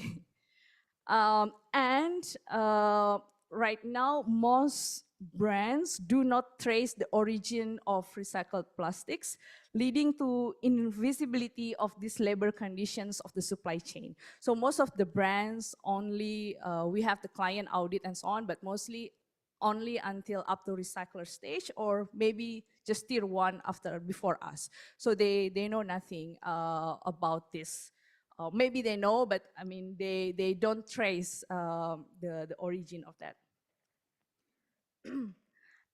Right now, most brands do not trace the origin of recycled plastics, leading to invisibility of these labor conditions of the supply chain. So most of the brands only, we have the client audit and so on, but mostly only until up to recycler stage, or maybe just tier 1 before us. So they know nothing about this. Maybe they know, but I mean, they don't trace the origin of that.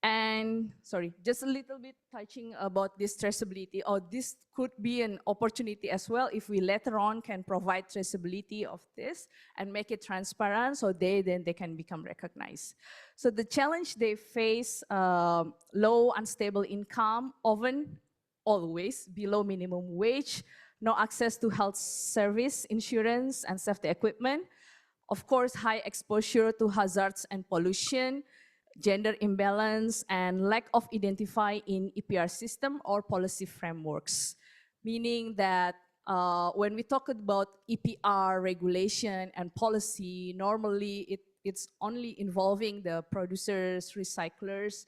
And sorry, just a little bit touching about this traceability. This could be an opportunity as well if we later on can provide traceability of this and make it transparent, so then they can become recognized. So the challenge they face, low unstable income, often always below minimum wage, no access to health service, insurance, and safety equipment. Of course, high exposure to hazards and pollution, gender imbalance, and lack of identify in EPR system or policy frameworks. Meaning that when we talk about EPR regulation and policy, normally it's only involving the producers, recyclers,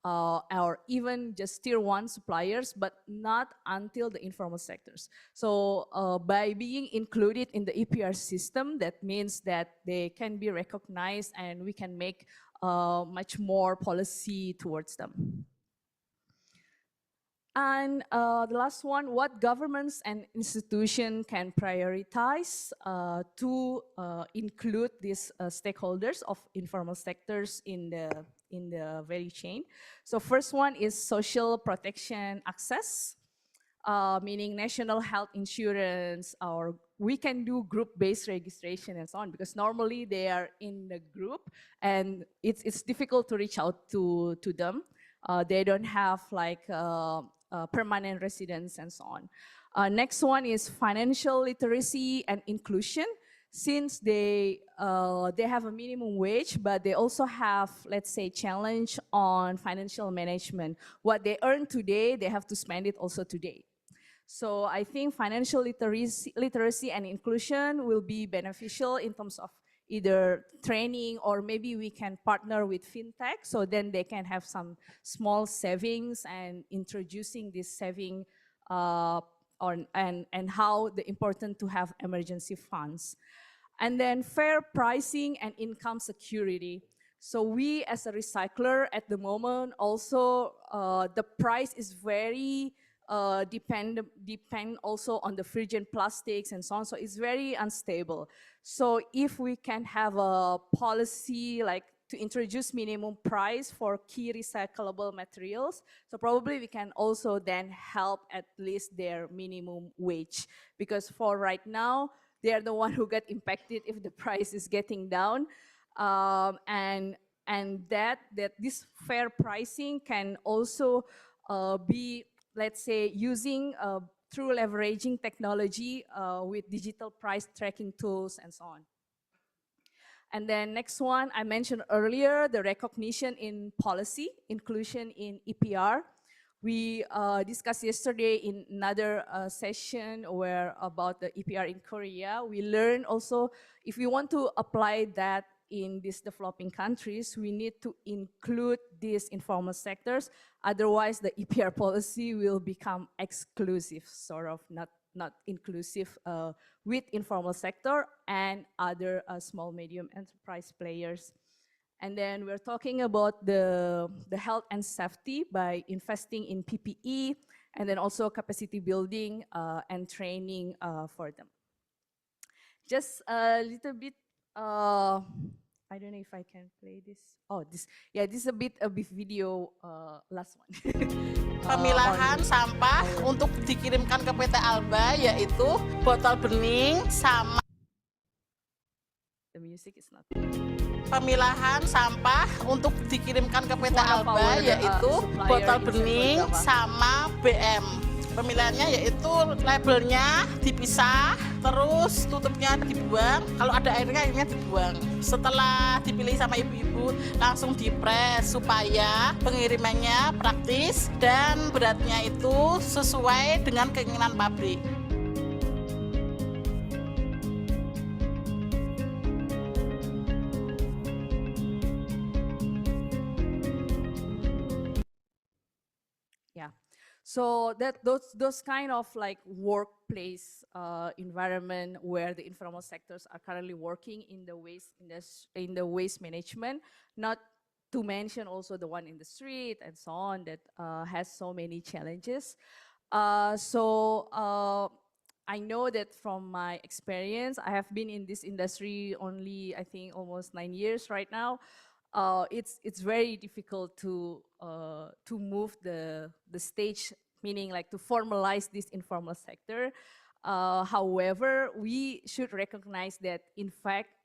or even just tier 1 suppliers, but not until the informal sectors. So by being included in the EPR system, that means that they can be recognized and we can make much more policy towards them. And the last one, what governments and institutions can prioritize to include these stakeholders of informal sectors in the value chain. So first one is social protection access, meaning national health insurance, or we can do group-based registration and so on, because normally they are in the group and it's difficult to reach out to them. They don't have like permanent residence and so on. Next one is financial literacy and inclusion. Since they have a minimum wage, but they also have, let's say, challenge on financial management. What they earn today, they have to spend it also today. So I think financial literacy and inclusion will be beneficial in terms of either training, or maybe we can partner with fintech, so then they can have some small savings and introducing this saving and how the important to have emergency funds. And then fair pricing and income security. So we as a recycler at the moment also, the price is very depend also on the virgin plastics and so on. So it's very unstable. So if we can have a policy like to introduce minimum price for key recyclable materials, so probably we can also then help at least their minimum wage. Because for right now, they are the one who get impacted if the price is getting down. And that this fair pricing can also be, let's say, using through leveraging technology with digital price tracking tools and so on. And then next one, I mentioned earlier, the recognition in policy, inclusion in EPR. We discussed yesterday in another session where about the EPR in Korea. We learned also, if we want to apply that in these developing countries, we need to include these informal sectors. Otherwise, the EPR policy will become exclusive, sort of not inclusive with informal sector and other small medium enterprise players. And then we're talking about the health and safety by investing in PPE, and then also capacity building and training for them. Just a little bit, I don't know if I can play this. Oh, this is a bit video, last one. Pemilahan sampah untuk dikirimkan ke PT Alba yaitu botol bening sama. The music is not. Pemilahan sampah untuk dikirimkan ke PT Alba yaitu botol bening sama BM. Pemilihannya yaitu labelnya dipisah, terus tutupnya dibuang. Kalau ada airnya dibuang. Setelah dipilih sama ibu-ibu, langsung dipres supaya pengirimannya praktis dan beratnya itu sesuai dengan keinginan pabrik. So that those kind of like workplace environment where the informal sectors are currently working in the waste management, not to mention also the one in the street and so on that has so many challenges. I know that from my experience, I have been in this industry only, I think, almost 9 years right now. It's very difficult to move the stage, meaning like to formalize this informal sector. However, we should recognize that in fact,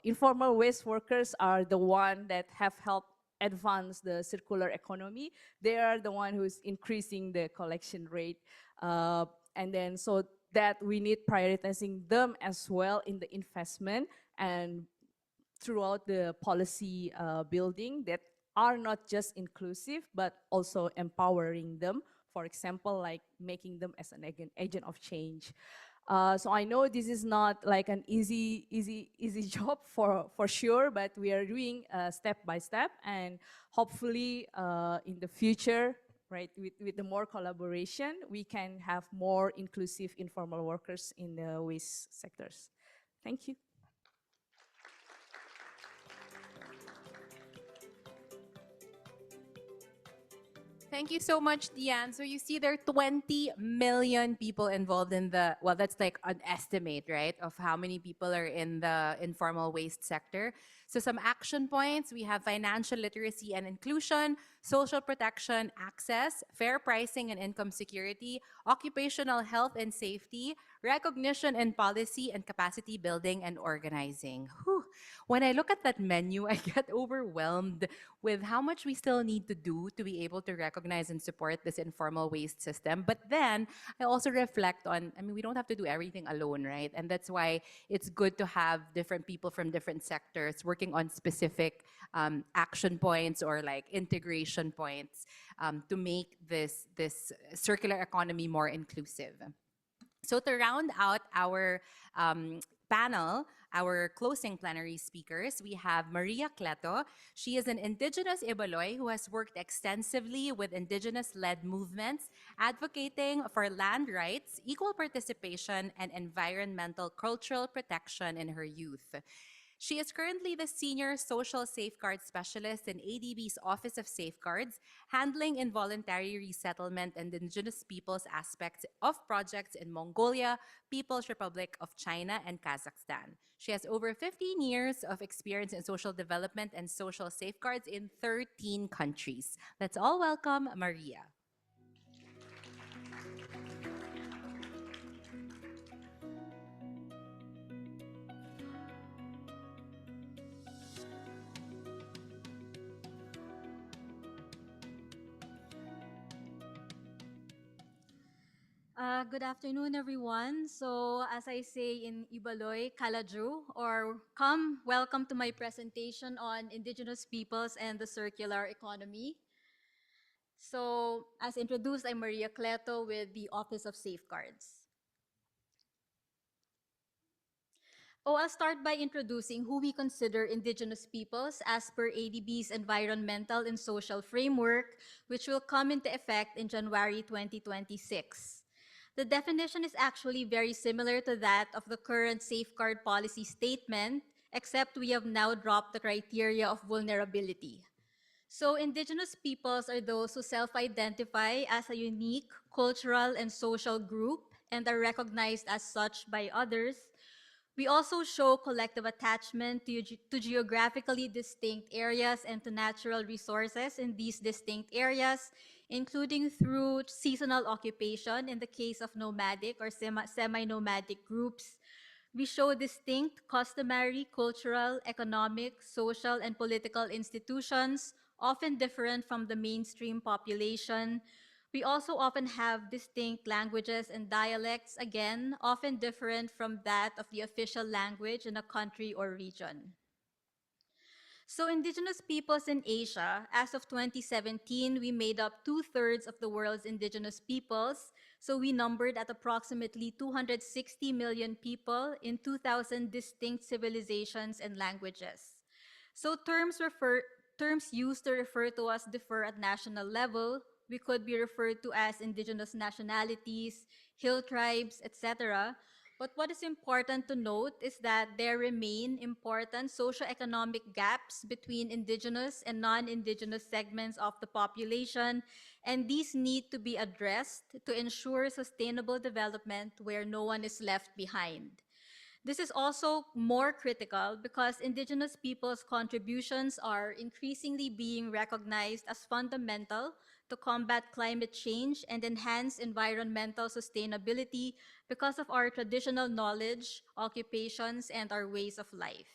informal waste workers are the one that have helped advance the circular economy. They are the one who's increasing the collection rate. And then so that we need prioritizing them as well in the investment and throughout the policy building that are not just inclusive, but also empowering them. For example, like making them as an agent of change. So I know this is not like an easy job for sure, but we are doing step by step, and hopefully in the future, right, with the more collaboration, we can have more inclusive informal workers in the waste sectors. Thank you. Thank you so much, Diane. So you see there are 20 million people involved in the, well, that's like an estimate, right, of how many people are in the informal waste sector. So some action points, we have financial literacy and inclusion, social protection, access, fair pricing and income security, occupational health and safety, recognition and policy, and capacity building and organizing. Whew. When I look at that menu, I get overwhelmed with how much we still need to do to be able to recognize and support this informal waste system. But then I also reflect on, I mean, we don't have to do everything alone, right? And that's why it's good to have different people from different sectors working on specific action points or like integration contribution points to make this circular economy more inclusive. So to round out our panel, our closing plenary speakers, we have Maria Cleto. She is an indigenous Ibaloy who has worked extensively with indigenous-led movements, advocating for land rights, equal participation, and environmental cultural protection in her youth. She is currently the Senior Social Safeguard Specialist in ADB's Office of Safeguards, handling involuntary resettlement and indigenous peoples aspects of projects in Mongolia, People's Republic of China, and Kazakhstan. She has over 15 years of experience in social development and social safeguards in 13 countries. Let's all welcome Maria. Good afternoon, everyone. So, as I say in Ibaloy, Kalaju, or come, welcome to my presentation on Indigenous Peoples and the Circular Economy. So, as introduced, I'm Maria Cleto with the Office of Safeguards. I'll start by introducing who we consider Indigenous peoples as per ADB's Environmental and Social Framework, which will come into effect in January 2026. The definition is actually very similar to that of the current safeguard policy statement, except we have now dropped the criteria of vulnerability. So Indigenous peoples are those who self-identify as a unique cultural and social group and are recognized as such by others. We also show collective attachment to geographically distinct areas and to natural resources in these distinct areas, including through seasonal occupation in the case of nomadic or semi-nomadic groups. We show distinct customary, cultural, economic, social, and political institutions, often different from the mainstream population. We also often have distinct languages and dialects, again, often different from that of the official language in a country or region. So indigenous peoples in Asia, as of 2017, we made up 2/3 of the world's indigenous peoples. So we numbered at approximately 260 million people in 2,000 distinct civilizations and languages. So terms used to refer to us differ at national level. We could be referred to as indigenous nationalities, hill tribes, etc. But what is important to note is that there remain important socioeconomic gaps between indigenous and non-indigenous segments of the population, and these need to be addressed to ensure sustainable development where no one is left behind. This is also more critical because indigenous people's contributions are increasingly being recognized as fundamental to combat climate change and enhance environmental sustainability because of our traditional knowledge, occupations, and our ways of life.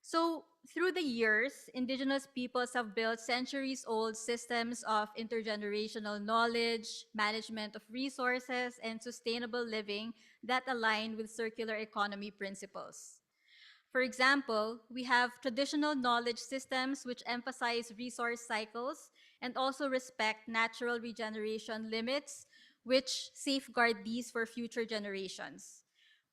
So through the years, indigenous peoples have built centuries-old systems of intergenerational knowledge, management of resources, and sustainable living that align with circular economy principles. For example, we have traditional knowledge systems which emphasize resource cycles and also respect natural regeneration limits, which safeguard these for future generations.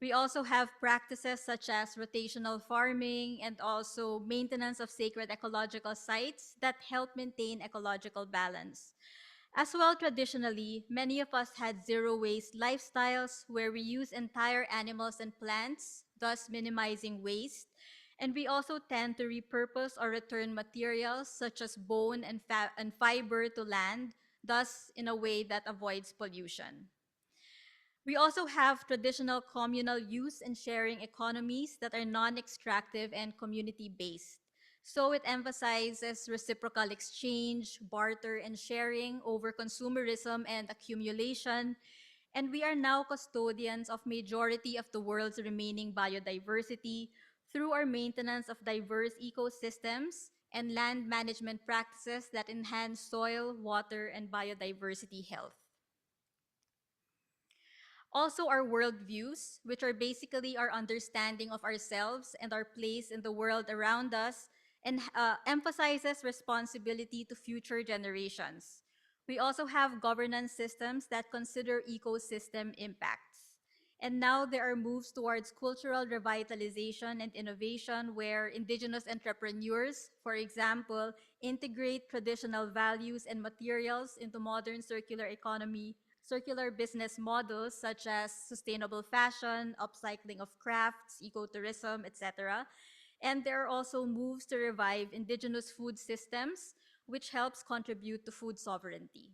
We also have practices such as rotational farming and also maintenance of sacred ecological sites that help maintain ecological balance. As well, traditionally, many of us had zero-waste lifestyles where we use entire animals and plants, thus minimizing waste. And we also tend to repurpose or return materials such as bone and fiber to land, thus in a way that avoids pollution. We also have traditional communal use and sharing economies that are non-extractive and community-based. So it emphasizes reciprocal exchange, barter, and sharing over consumerism and accumulation. And we are now custodians of majority of the world's remaining biodiversity through our maintenance of diverse ecosystems and land management practices that enhance soil, water, and biodiversity health. Also, our worldviews, which are basically our understanding of ourselves and our place in the world around us, and emphasizes responsibility to future generations. We also have governance systems that consider ecosystem impacts. And now there are moves towards cultural revitalization and innovation where indigenous entrepreneurs, for example, integrate traditional values and materials into modern circular economy, circular business models such as sustainable fashion, upcycling of crafts, ecotourism, etc. And there are also moves to revive indigenous food systems, which helps contribute to food sovereignty.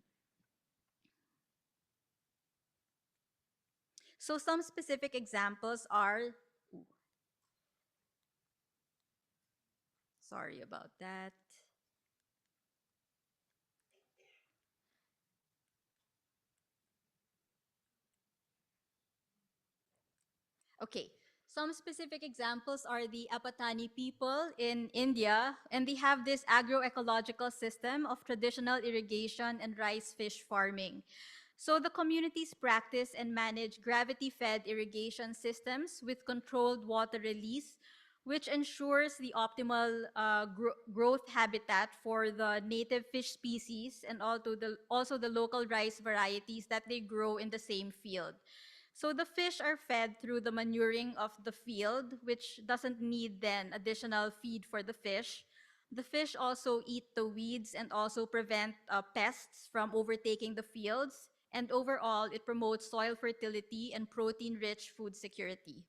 So some specific examples are, sorry about that. Okay, some specific examples are the Apatani people in India, and they have this agroecological system of traditional irrigation and rice fish farming. So the communities practice and manage gravity-fed irrigation systems with controlled water release, which ensures the optimal growth habitat for the native fish species and also the local rice varieties that they grow in the same field. So the fish are fed through the manuring of the field, which doesn't need then additional feed for the fish. The fish also eat the weeds and also prevent pests from overtaking the fields. And overall, it promotes soil fertility and protein-rich food security.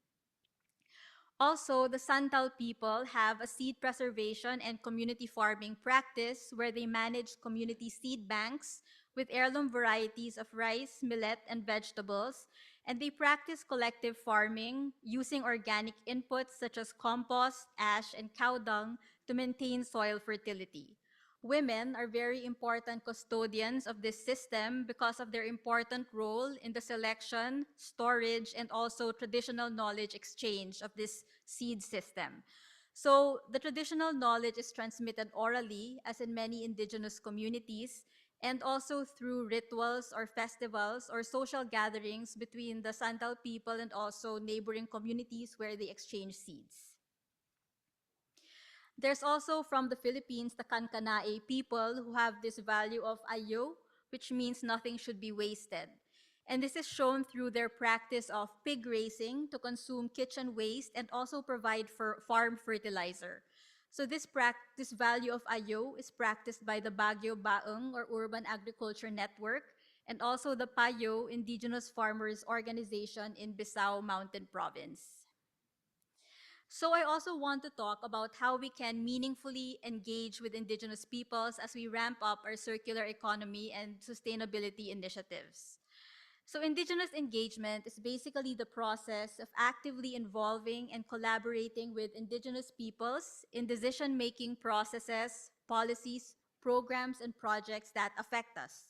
Also, the Santal people have a seed preservation and community farming practice where they manage community seed banks with heirloom varieties of rice, millet, and vegetables, and they practice collective farming using organic inputs such as compost, ash, and cow dung to maintain soil fertility. Women are very important custodians of this system because of their important role in the selection, storage, and also traditional knowledge exchange of this seed system. So the traditional knowledge is transmitted orally, as in many indigenous communities, and also through rituals or festivals or social gatherings between the Santal people and also neighboring communities where they exchange seeds. There's also from the Philippines, the Kankanae people who have this value of ayo, which means nothing should be wasted. And this is shown through their practice of pig raising to consume kitchen waste and also provide for farm fertilizer. So this value of ayo is practiced by the Baguio Baeng or Urban Agriculture Network and also the Payo Indigenous Farmers Organization in Bisao Mountain Province. So I also want to talk about how we can meaningfully engage with indigenous peoples as we ramp up our circular economy and sustainability initiatives. So indigenous engagement is basically the process of actively involving and collaborating with indigenous peoples in decision-making processes, policies, programs, and projects that affect us.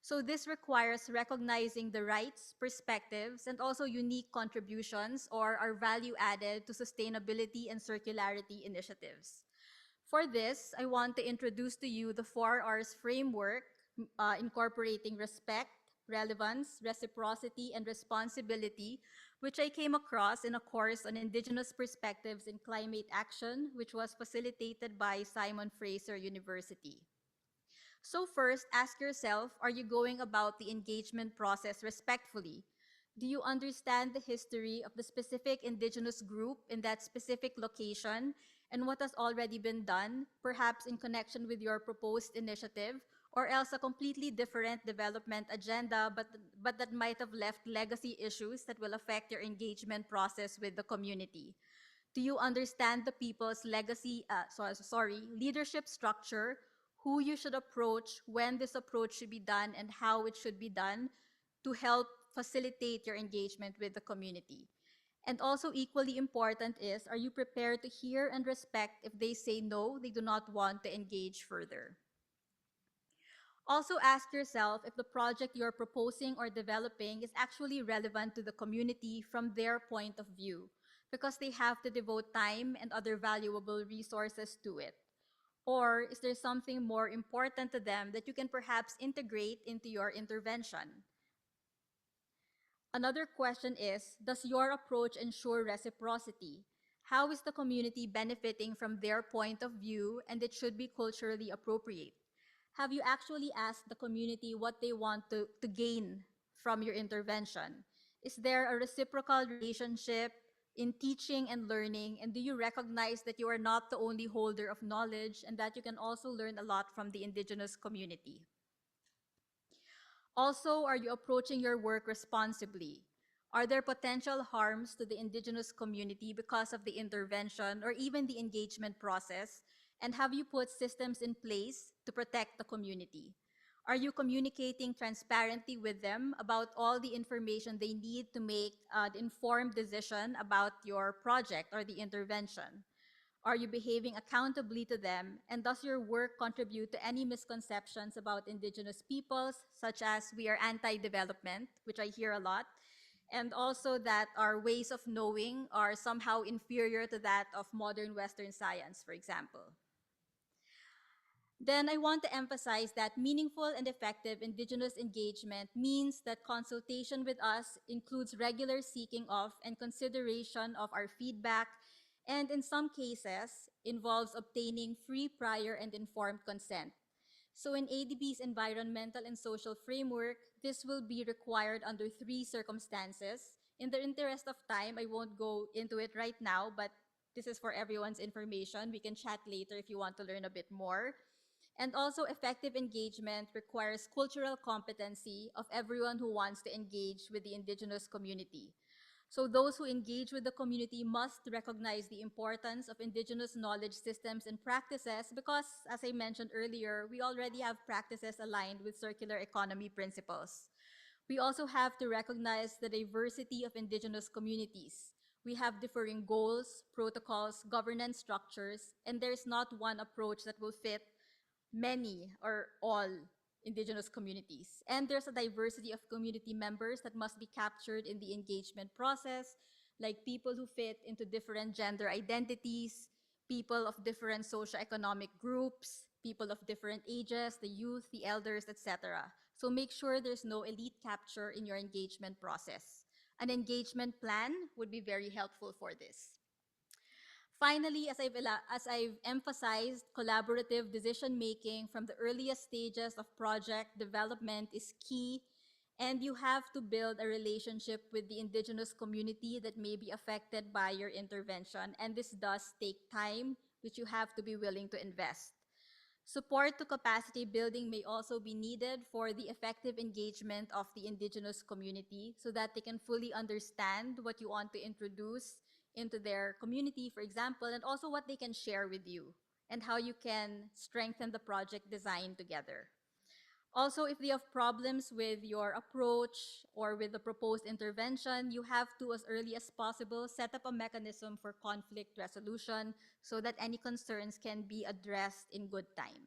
So this requires recognizing the rights, perspectives, and also unique contributions or our value added to sustainability and circularity initiatives. For this, I want to introduce to you the 4Rs framework, incorporating respect, relevance, reciprocity, and responsibility, which I came across in a course on indigenous perspectives in climate action, which was facilitated by Simon Fraser University. So first, ask yourself, are you going about the engagement process respectfully? Do you understand the history of the specific indigenous group in that specific location and what has already been done, perhaps in connection with your proposed initiative, or else a completely different development agenda, but that might have left legacy issues that will affect your engagement process with the community? Do you understand the people's leadership structure, who you should approach, when this approach should be done, and how it should be done to help facilitate your engagement with the community? And also equally important is, are you prepared to hear and respect if they say no, they do not want to engage further? Also ask yourself if the project you're proposing or developing is actually relevant to the community from their point of view, because they have to devote time and other valuable resources to it. Or is there something more important to them that you can perhaps integrate into your intervention? Another question is, does your approach ensure reciprocity? How is the community benefiting from their point of view, and it should be culturally appropriate? Have you actually asked the community what they want to gain from your intervention? Is there a reciprocal relationship in teaching and learning? And do you recognize that you are not the only holder of knowledge and that you can also learn a lot from the indigenous community? Also, are you approaching your work responsibly? Are there potential harms to the indigenous community because of the intervention or even the engagement process? And have you put systems in place to protect the community? Are you communicating transparently with them about all the information they need to make an informed decision about your project or the intervention? Are you behaving accountably to them? And does your work contribute to any misconceptions about indigenous peoples, such as we are anti-development, which I hear a lot, and also that our ways of knowing are somehow inferior to that of modern Western science, for example? Then I want to emphasize that meaningful and effective indigenous engagement means that consultation with us includes regular seeking of and consideration of our feedback, and in some cases involves obtaining free, prior, and informed consent. So in ADB's environmental and social framework, this will be required under 3 circumstances. In the interest of time, I won't go into it right now, but this is for everyone's information. We can chat later if you want to learn a bit more. And also, effective engagement requires cultural competency of everyone who wants to engage with the indigenous community. So those who engage with the community must recognize the importance of indigenous knowledge systems and practices because, as I mentioned earlier, we already have practices aligned with circular economy principles. We also have to recognize the diversity of indigenous communities. We have differing goals, protocols, governance structures, and there's not one approach that will fit many or all indigenous communities. And there's a diversity of community members that must be captured in the engagement process, like people who fit into different gender identities, people of different socioeconomic groups, people of different ages, the youth, the elders, etc. So make sure there's no elite capture in your engagement process. An engagement plan would be very helpful for this. Finally, as I've emphasized, collaborative decision-making from the earliest stages of project development is key, and you have to build a relationship with the indigenous community that may be affected by your intervention, and this does take time, which you have to be willing to invest. Support to capacity building may also be needed for the effective engagement of the indigenous community so that they can fully understand what you want to introduce into their community, for example, and also what they can share with you and how you can strengthen the project design together. Also, if they have problems with your approach or with the proposed intervention, you have to, as early as possible, set up a mechanism for conflict resolution so that any concerns can be addressed in good time.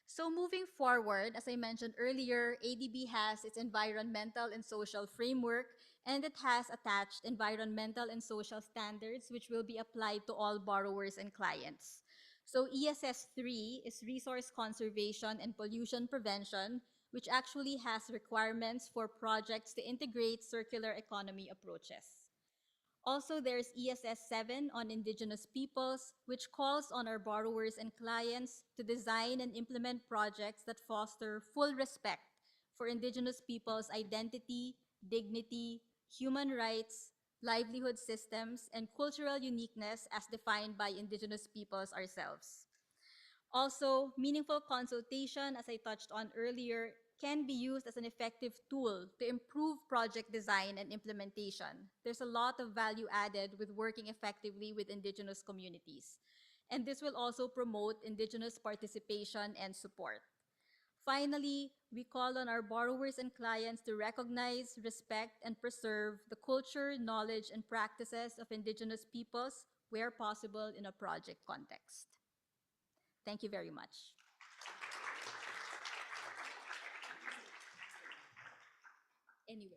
So moving forward, as I mentioned earlier, ADB has its environmental and social framework, and it has attached environmental and social standards which will be applied to all borrowers and clients. So ESS 3 is resource conservation and pollution prevention, which actually has requirements for projects to integrate circular economy approaches. Also, there's ESS 7 on indigenous peoples, which calls on our borrowers and clients to design and implement projects that foster full respect for indigenous peoples' identity, dignity, human rights, livelihood systems, and cultural uniqueness as defined by indigenous peoples ourselves. Also, meaningful consultation, as I touched on earlier, can be used as an effective tool to improve project design and implementation. There's a lot of value added with working effectively with indigenous communities. And this will also promote indigenous participation and support. Finally, we call on our borrowers and clients to recognize, respect, and preserve the culture, knowledge, and practices of indigenous peoples where possible in a project context. Thank you very much. Anyway.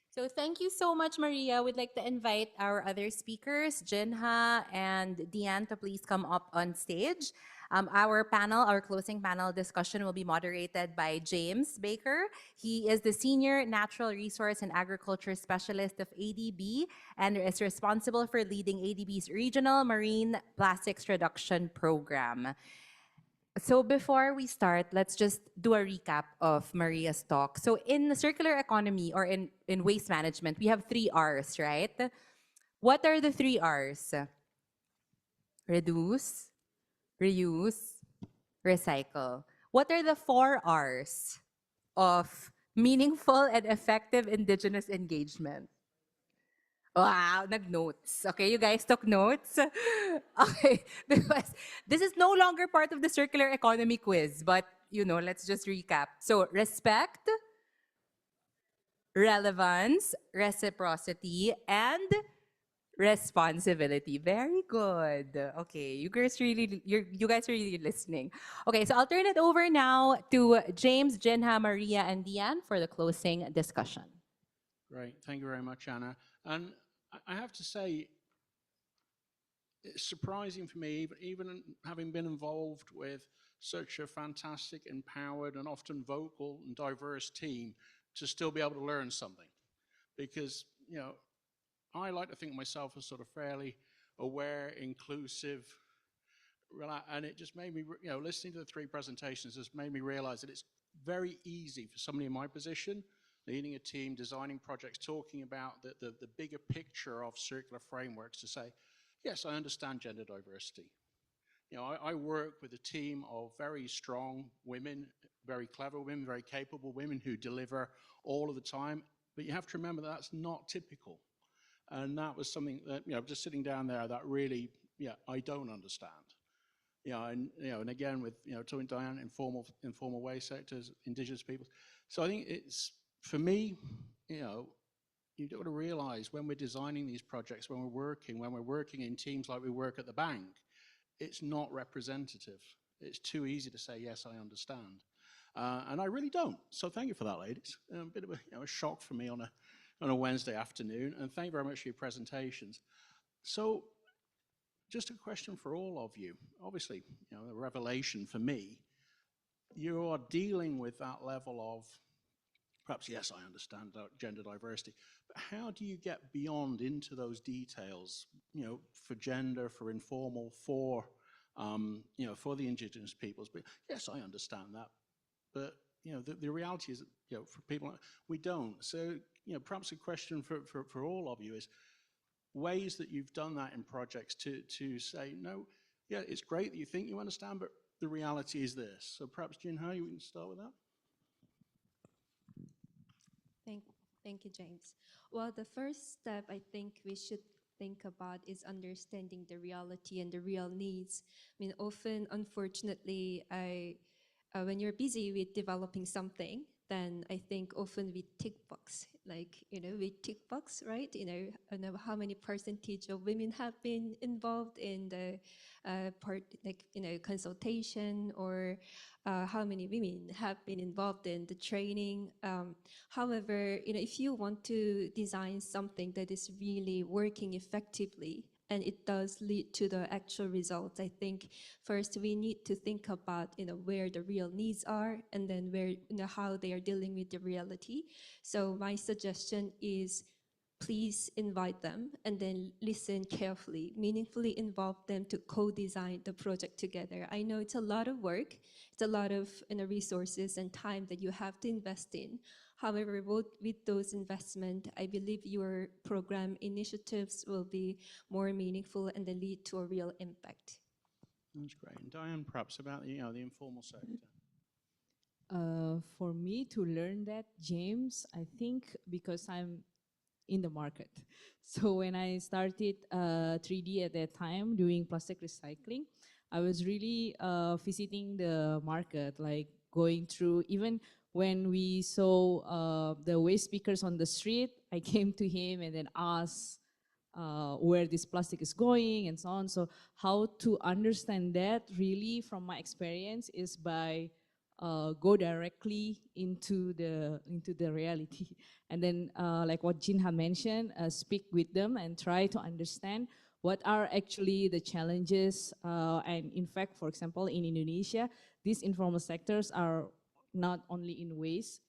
So thank you so much, Maria. We'd like to invite our other speakers, Jinha and Deanne, to please come up on stage. Our closing panel discussion will be moderated by James Baker. He is the Senior Natural Resource and Agriculture Specialist of ADB and is responsible for leading ADB's Regional Marine Plastics Reduction Program. So before we start, let's just do a recap of Maria's talk. So in the circular economy or in waste management, we have 3 R's, right? What are the 3 R's? Reduce, reuse, recycle. What are the 4 R's of meaningful and effective indigenous engagement? Wow, nag-notes. Okay, you guys took notes? Okay, because this is no longer part of the circular economy quiz, but let's just recap. So, respect, relevance, reciprocity, and responsibility. Very good. Okay, you guys are really listening. Okay, so I'll turn it over now to James, Jinha, Maria, and Diane for the closing discussion. Great, thank you very much, Anna. And I have to say, it's surprising for me, even having been involved with such a fantastic, empowered, and often vocal and diverse team, to still be able to learn something. Because, I like to think of myself as sort of fairly aware, inclusive, and it just made me, listening to the 3 presentations just made me realize that it's very easy for somebody in my position, leading a team, designing projects, talking about the bigger picture of circular frameworks, to say, yes, I understand gender diversity. I work with a team of very strong women, very clever women, very capable women who deliver all of the time, but you have to remember that's not typical. And that was something that, just sitting down there, that really, I don't understand. And again, with, talking to Diane, informal waste sectors, indigenous peoples. So I think it's, for me, you've got to realize when we're designing these projects, when we're working in teams like we work at the bank, it's not representative. It's too easy to say, yes, I understand. And I really don't. So thank you for that, ladies. A bit of a shock for me on a Wednesday afternoon. And thank you very much for your presentations. So just a question for all of you. Obviously, a revelation for me. You are dealing with that level of, perhaps, yes, I understand gender diversity, but how do you get beyond into those details, for gender, for informal, for the indigenous peoples? But yes, I understand that. But, the reality is that, for people, we don't. So, perhaps a question for all of you is ways that you've done that in projects to say, no, yeah, it's great that you think you understand, but the reality is this. So perhaps, Jinha, you can start with that. Thank you, James. Well, the first step I think we should think about is understanding the reality and the real needs. I mean, often, unfortunately, when you're busy with developing something, then I think often we tick box, we tick box, right? I know how many percentage of women have been involved in the consultation, or how many women have been involved in the training. However, if you want to design something that is really working effectively, and it does lead to the actual results, I think first we need to think about where the real needs are, and then where how they are dealing with the reality. So my suggestion is, please invite them and then listen carefully, meaningfully involve them to co-design the project together. I know it's a lot of work, it's a lot of resources and time that you have to invest in. However, with those investments, I believe your program initiatives will be more meaningful and then lead to a real impact. That's great. And Diane, perhaps about the informal sector. For me to learn that, James, I think because I'm in the market. So when I started 3D at that time doing plastic recycling, I was really visiting the market, like going through, even when we saw the waste pickers on the street, I came to him and then asked where this plastic is going and so on. So how to understand that really from my experience is by go directly into the reality. And then like what Jinha mentioned, speak with them and try to understand what are actually the challenges. And in fact, for example, in Indonesia, these informal sectors are not only in waste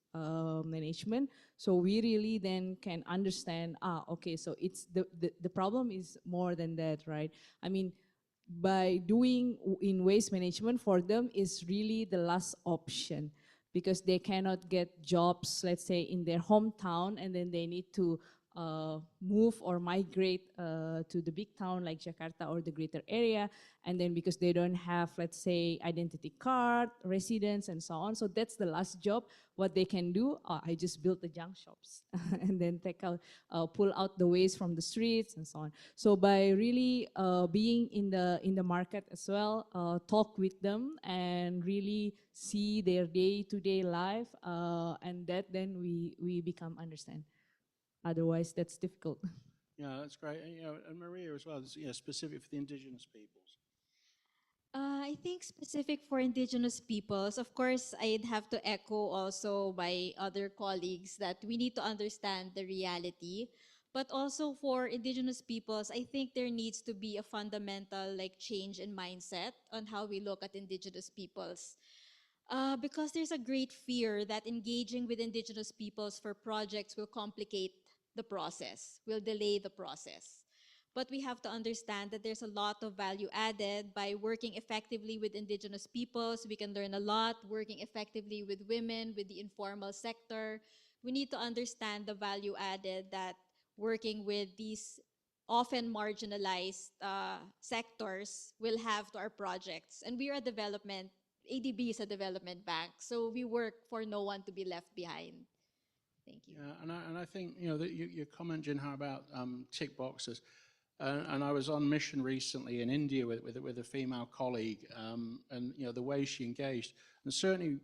management. So we really then can understand, okay, so it's the problem is more than that, right? I mean, by doing in waste management for them is really the last option, because they cannot get jobs, let's say, in their hometown, and then they need to move or migrate to the big town like Jakarta or the greater area, and then because they don't have, let's say, identity card, residence, and so on. So that's the last job. What they can do, I just build the junk shops and then take out, pull out the waste from the streets and so on. So by really being in the market as well, talk with them and really see their day-to-day life, and that then we become understand. Otherwise, that's difficult. Yeah, that's great. And, and Maria as well, specific for the indigenous peoples. I think specific for indigenous peoples, of course, I'd have to echo also my other colleagues that we need to understand the reality. But also for indigenous peoples, I think there needs to be a fundamental change in mindset on how we look at indigenous peoples. Because there's a great fear that engaging with indigenous peoples for projects will complicate the process, will delay the process. But we have to understand that there's a lot of value added by working effectively with indigenous peoples. We can learn a lot working effectively with women, with the informal sector. We need to understand the value added that working with these often marginalized sectors will have to our projects. And we are a development, ADB is a development bank, so we work for no one to be left behind. Thank you. Yeah, and I think, that your comment, Jinha, about tick boxes. And I was on mission recently in India with a female colleague, and the way she engaged, and certainly,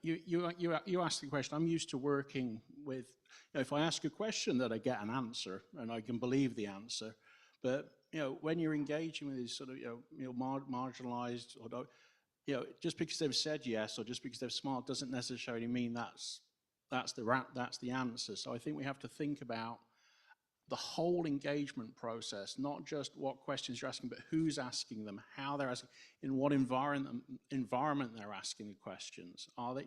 you asked the question. I'm used to working with, if I ask a question, that I get an answer, and I can believe the answer. But when you're engaging with these sort of marginalized, or just because they've said yes or just because they're smart doesn't necessarily mean that's the answer. So I think we have to think about the whole engagement process, not just what questions you're asking, but who's asking them, how they're asking, in what environment they're asking the questions. Are they,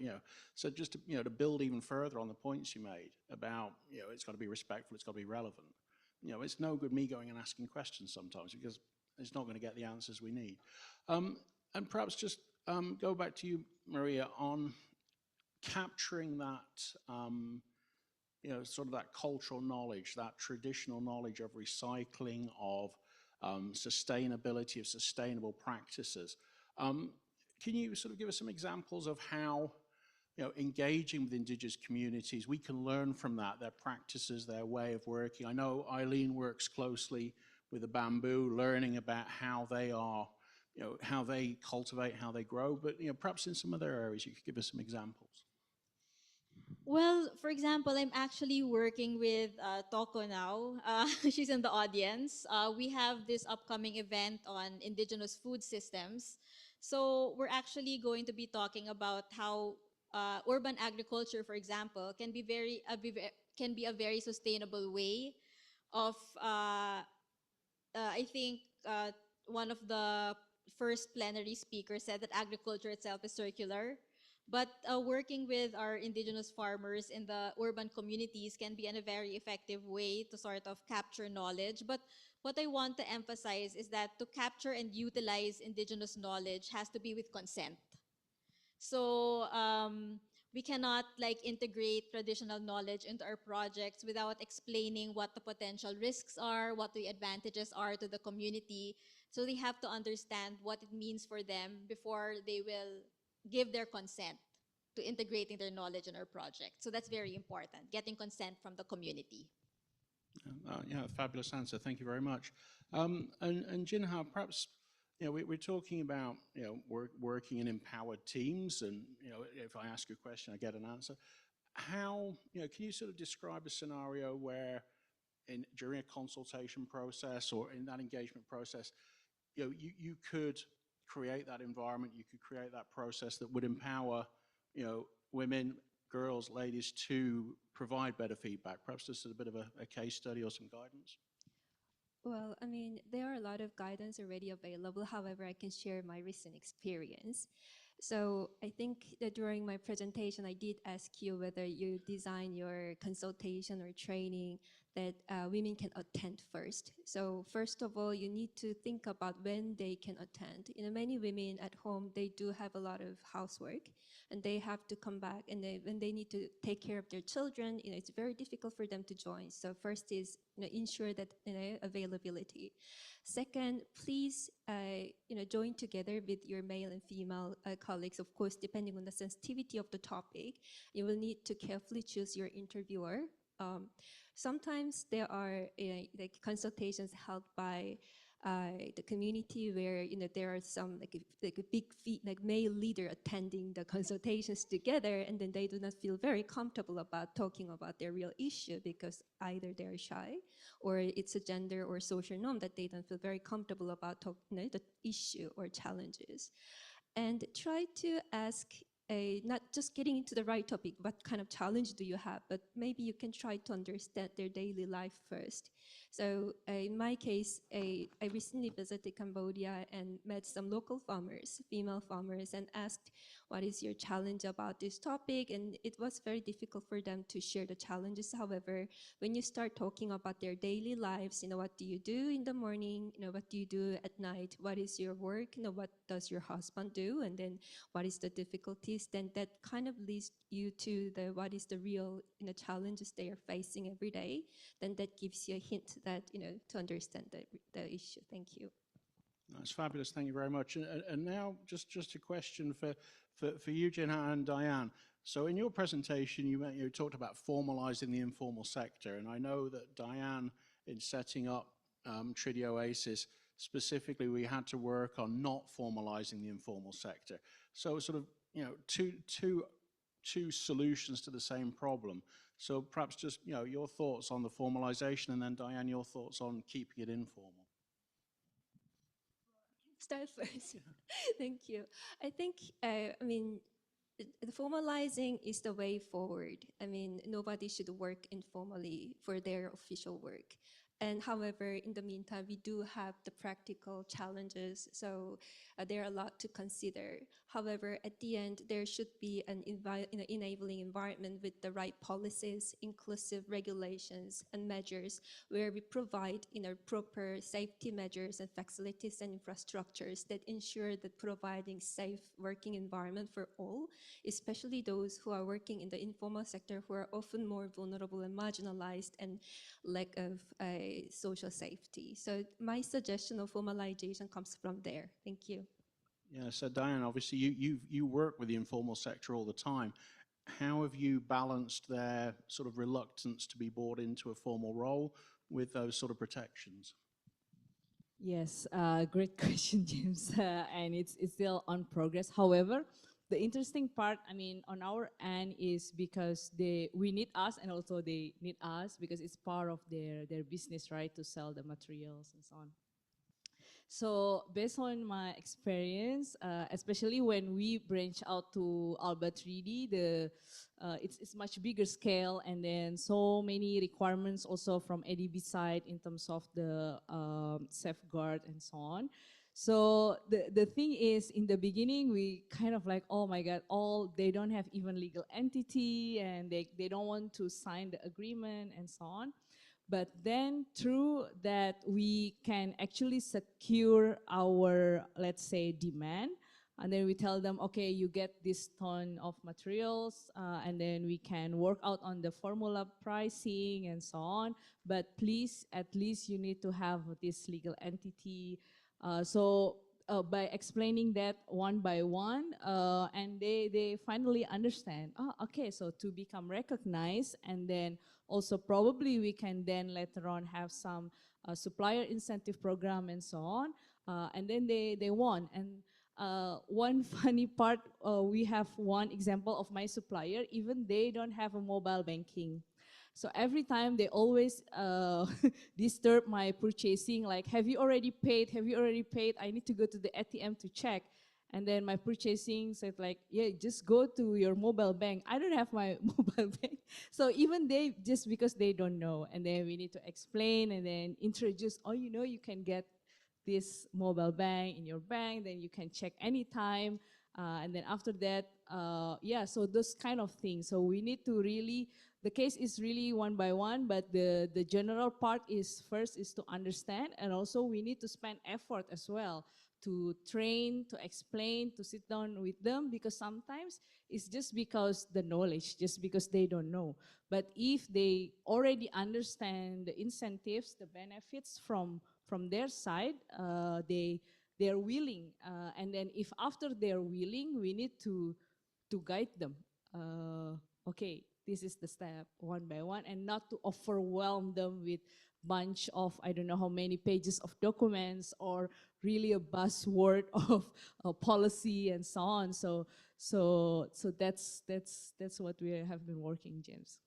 so just to build even further on the points you made about, it's got to be respectful, it's got to be relevant. It's no good me going and asking questions sometimes because it's not going to get the answers we need. And perhaps just go back to you, Maria, on capturing that sort of that cultural knowledge, that traditional knowledge of recycling, of sustainability, of sustainable practices. Can you sort of give us some examples of how, engaging with indigenous communities, we can learn from that, their practices, their way of working? I know Eileen works closely with the bamboo, learning about how they are, how they cultivate, how they grow, but perhaps in some other areas you could give us some examples. Well, for example, I'm actually working with Toko now. She's in the audience. We have this upcoming event on indigenous food systems. So we're actually going to be talking about how urban agriculture, for example, can be a very sustainable way of I think one of the first plenary speakers said that agriculture itself is circular. But working with our indigenous farmers in the urban communities can be a very effective way to sort of capture knowledge. But what I want to emphasize is that to capture and utilize indigenous knowledge has to be with consent. So we cannot integrate traditional knowledge into our projects without explaining what the potential risks are, what the advantages are to the community. So they have to understand what it means for them before they will give their consent to integrating their knowledge in our project. So that's very important, getting consent from the community. Yeah, fabulous answer. Thank you very much. And Jinha, perhaps we're talking about working in empowered teams, and if I ask a question, I get an answer. How can you sort of describe a scenario where, during a consultation process or in that engagement process, you could create that environment, you could create that process that would empower women, girls, ladies to provide better feedback? Perhaps just a bit of a case study or some guidance. Well, I mean, there are a lot of guidance already available. However, I can share my recent experience. So I think that during my presentation, I did ask you whether you design your consultation or training that women can attend first. So first of all, you need to think about when they can attend. You know, many women at home, they do have a lot of housework and they have to come back, and when they need to take care of their children, you know, it's very difficult for them to join. So first is, you know, ensure that, you know, availability. Second, please, you know, join together with your male and female colleagues. Of course, depending on the sensitivity of the topic, you will need to carefully choose your interviewer. Sometimes there are like consultations held by the community where, you know, there are some like a big like male leader attending the consultations together, and then they do not feel very comfortable about talking about their real issue because either they're shy or it's a gender or social norm that they don't feel very comfortable about talking, you know, the issue or challenges. And try to ask not just getting into the right topic, what kind of challenge do you have, but maybe you can try to understand their daily life first. So in my case, I recently visited Cambodia and met some local farmers, female farmers, and asked, what is your challenge about this topic? And it was very difficult for them to share the challenges. However, when you start talking about their daily lives, you know, what do you do in the morning? You know, what do you do at night? What is your work? You know, what does your husband do? And then what is the difficulties? Then that kind of leads you to the what is the real, you know, challenges they are facing every day. Then that gives you a hint that, you know, to understand the issue. Thank you. That's fabulous. Thank you very much. And now, just a question for you, Jinha and Diane. So, in your presentation, you talked about formalizing the informal sector, and I know that Diane, in setting up Tridi Oasis, specifically, we had to work on not formalizing the informal sector. So, sort of, you know, two solutions to the same problem. So, perhaps just, you know, your thoughts on the formalization, and then Diane, your thoughts on keeping it informal. Start first. Thank you. I think, I mean, the formalizing is the way forward. I mean, nobody should work informally for their official work. And however, in the meantime, we do have the practical challenges. So there are a lot to consider. However, at the end, there should be an enabling environment with the right policies, inclusive regulations and measures where we provide, you know, proper safety measures and facilities and infrastructures that ensure that providing safe working environment for all, especially those who are working in the informal sector, who are often more vulnerable and marginalized and lack of social safety. So my suggestion of formalization comes from there. Thank you. Yeah, so Diane, obviously you work with the informal sector all the time. How have you balanced their sort of reluctance to be brought into a formal role with those sort of protections? Yes, great question, James, and it's still on progress. However, the interesting part, I mean, on our end is because we need us, and also they need us because it's part of their business, right, to sell the materials and so on. So based on my experience, especially when we branch out to Alba 3D, it's much bigger scale, and then so many requirements also from ADB side in terms of the safeguard and so on. So the thing is, in the beginning, we kind of like, oh my God, they don't have even legal entity, and they don't want to sign the agreement and so on. But then through that, we can actually secure our, let's say, demand. And then we tell them, okay, you get this ton of materials, and then we can work out on the formula pricing and so on. But please, at least you need to have this legal entity. So by explaining that one by one, and they finally understand, oh, okay, so to become recognized, and then also probably we can then later on have some supplier incentive program and so on, and then they won. And one funny part, we have one example of my supplier, even they don't have a mobile banking. So every time they always disturb my purchasing, like, have you already paid? Have you already paid? I need to go to the ATM to check. And then my purchasing said like, yeah, just go to your mobile bank. I don't have my mobile bank. So even they, just because they don't know, and then we need to explain and then introduce, oh, you know, you can get this mobile bank in your bank, then you can check anytime. And then after that, yeah, so those kind of things. So we need to really, the case is really one by one, but the general part is first is to understand, and also we need to spend effort as well to train, to explain, to sit down with them, because sometimes it's just because the knowledge, just because they don't know. But if they already understand the incentives, the benefits from their side, they're willing. And then if after they're willing, we need to guide them. Okay, this is the step one by one, and not to overwhelm them with bunch of I don't know how many pages of documents or really a buzzword of policy and so on. So that's what we have been working, James.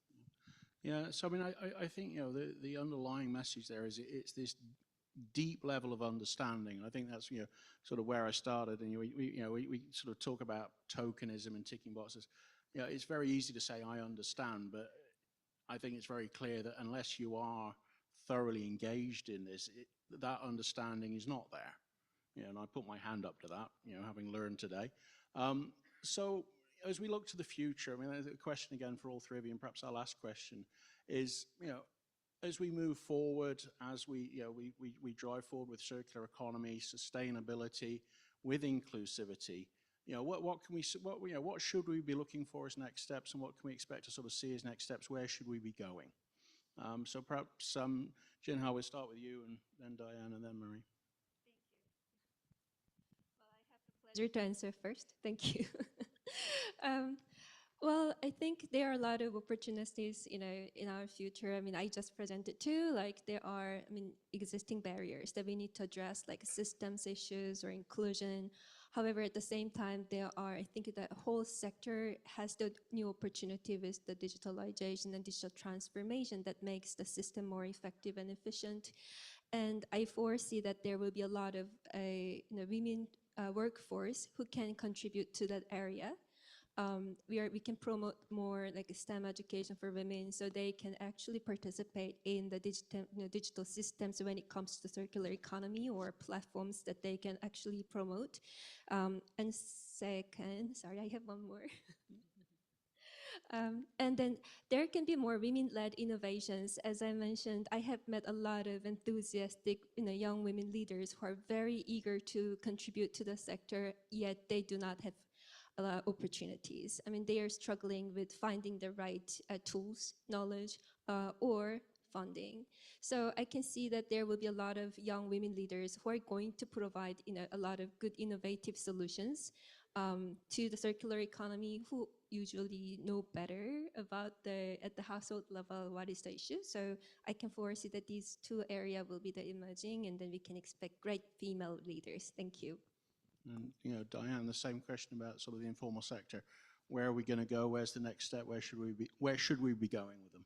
Yeah, so I mean, I think, you know, the underlying message there is it's this deep level of understanding. I think that's, you know, sort of where I started. And we sort of talk about tokenism and ticking boxes. You know, it's very easy to say I understand, but I think it's very clear that unless you are thoroughly engaged in this, that understanding is not there. You know, and I put my hand up to that, you know, having learned today. So as we look to the future, I mean, there's a question again for all three of you, and perhaps our last question is, you know, as we move forward, as we, you know, we drive forward with circular economy, sustainability, with inclusivity, you know, what should we be looking for as next steps, and what can we expect to sort of see as next steps? Where should we be going? So perhaps, Jinha, we'll start with you, and then Diane, and then Marie. Pleasure to answer first. Thank you. Well, I think there are a lot of opportunities, you know, in our future. I mean, I just presented too, like there are, I mean, existing barriers that we need to address, like systems issues or inclusion. However, at the same time, there are, I think the whole sector has the new opportunity with the digitalization and digital transformation that makes the system more effective and efficient. And I foresee that there will be a lot of women workforce who can contribute to that area. We can promote more like STEM education for women, so they can actually participate in the digital systems when it comes to circular economy or platforms that they can actually promote. And second, sorry, I have one more. And then there can be more women-led innovations. As I mentioned, I have met a lot of enthusiastic, young women leaders who are very eager to contribute to the sector, yet they do not have opportunities. I mean, they are struggling with finding the right tools, knowledge, or funding. So I can see that there will be a lot of young women leaders who are going to provide a lot of good innovative solutions to the circular economy, who usually know better about at the household level what is the issue. So I can foresee that these two areas will be the emerging, and then we can expect great female leaders. Thank you. And, you know, Diane, the same question about sort of the informal sector. Where are we going to go? Where's the next step? Where should we be going with them?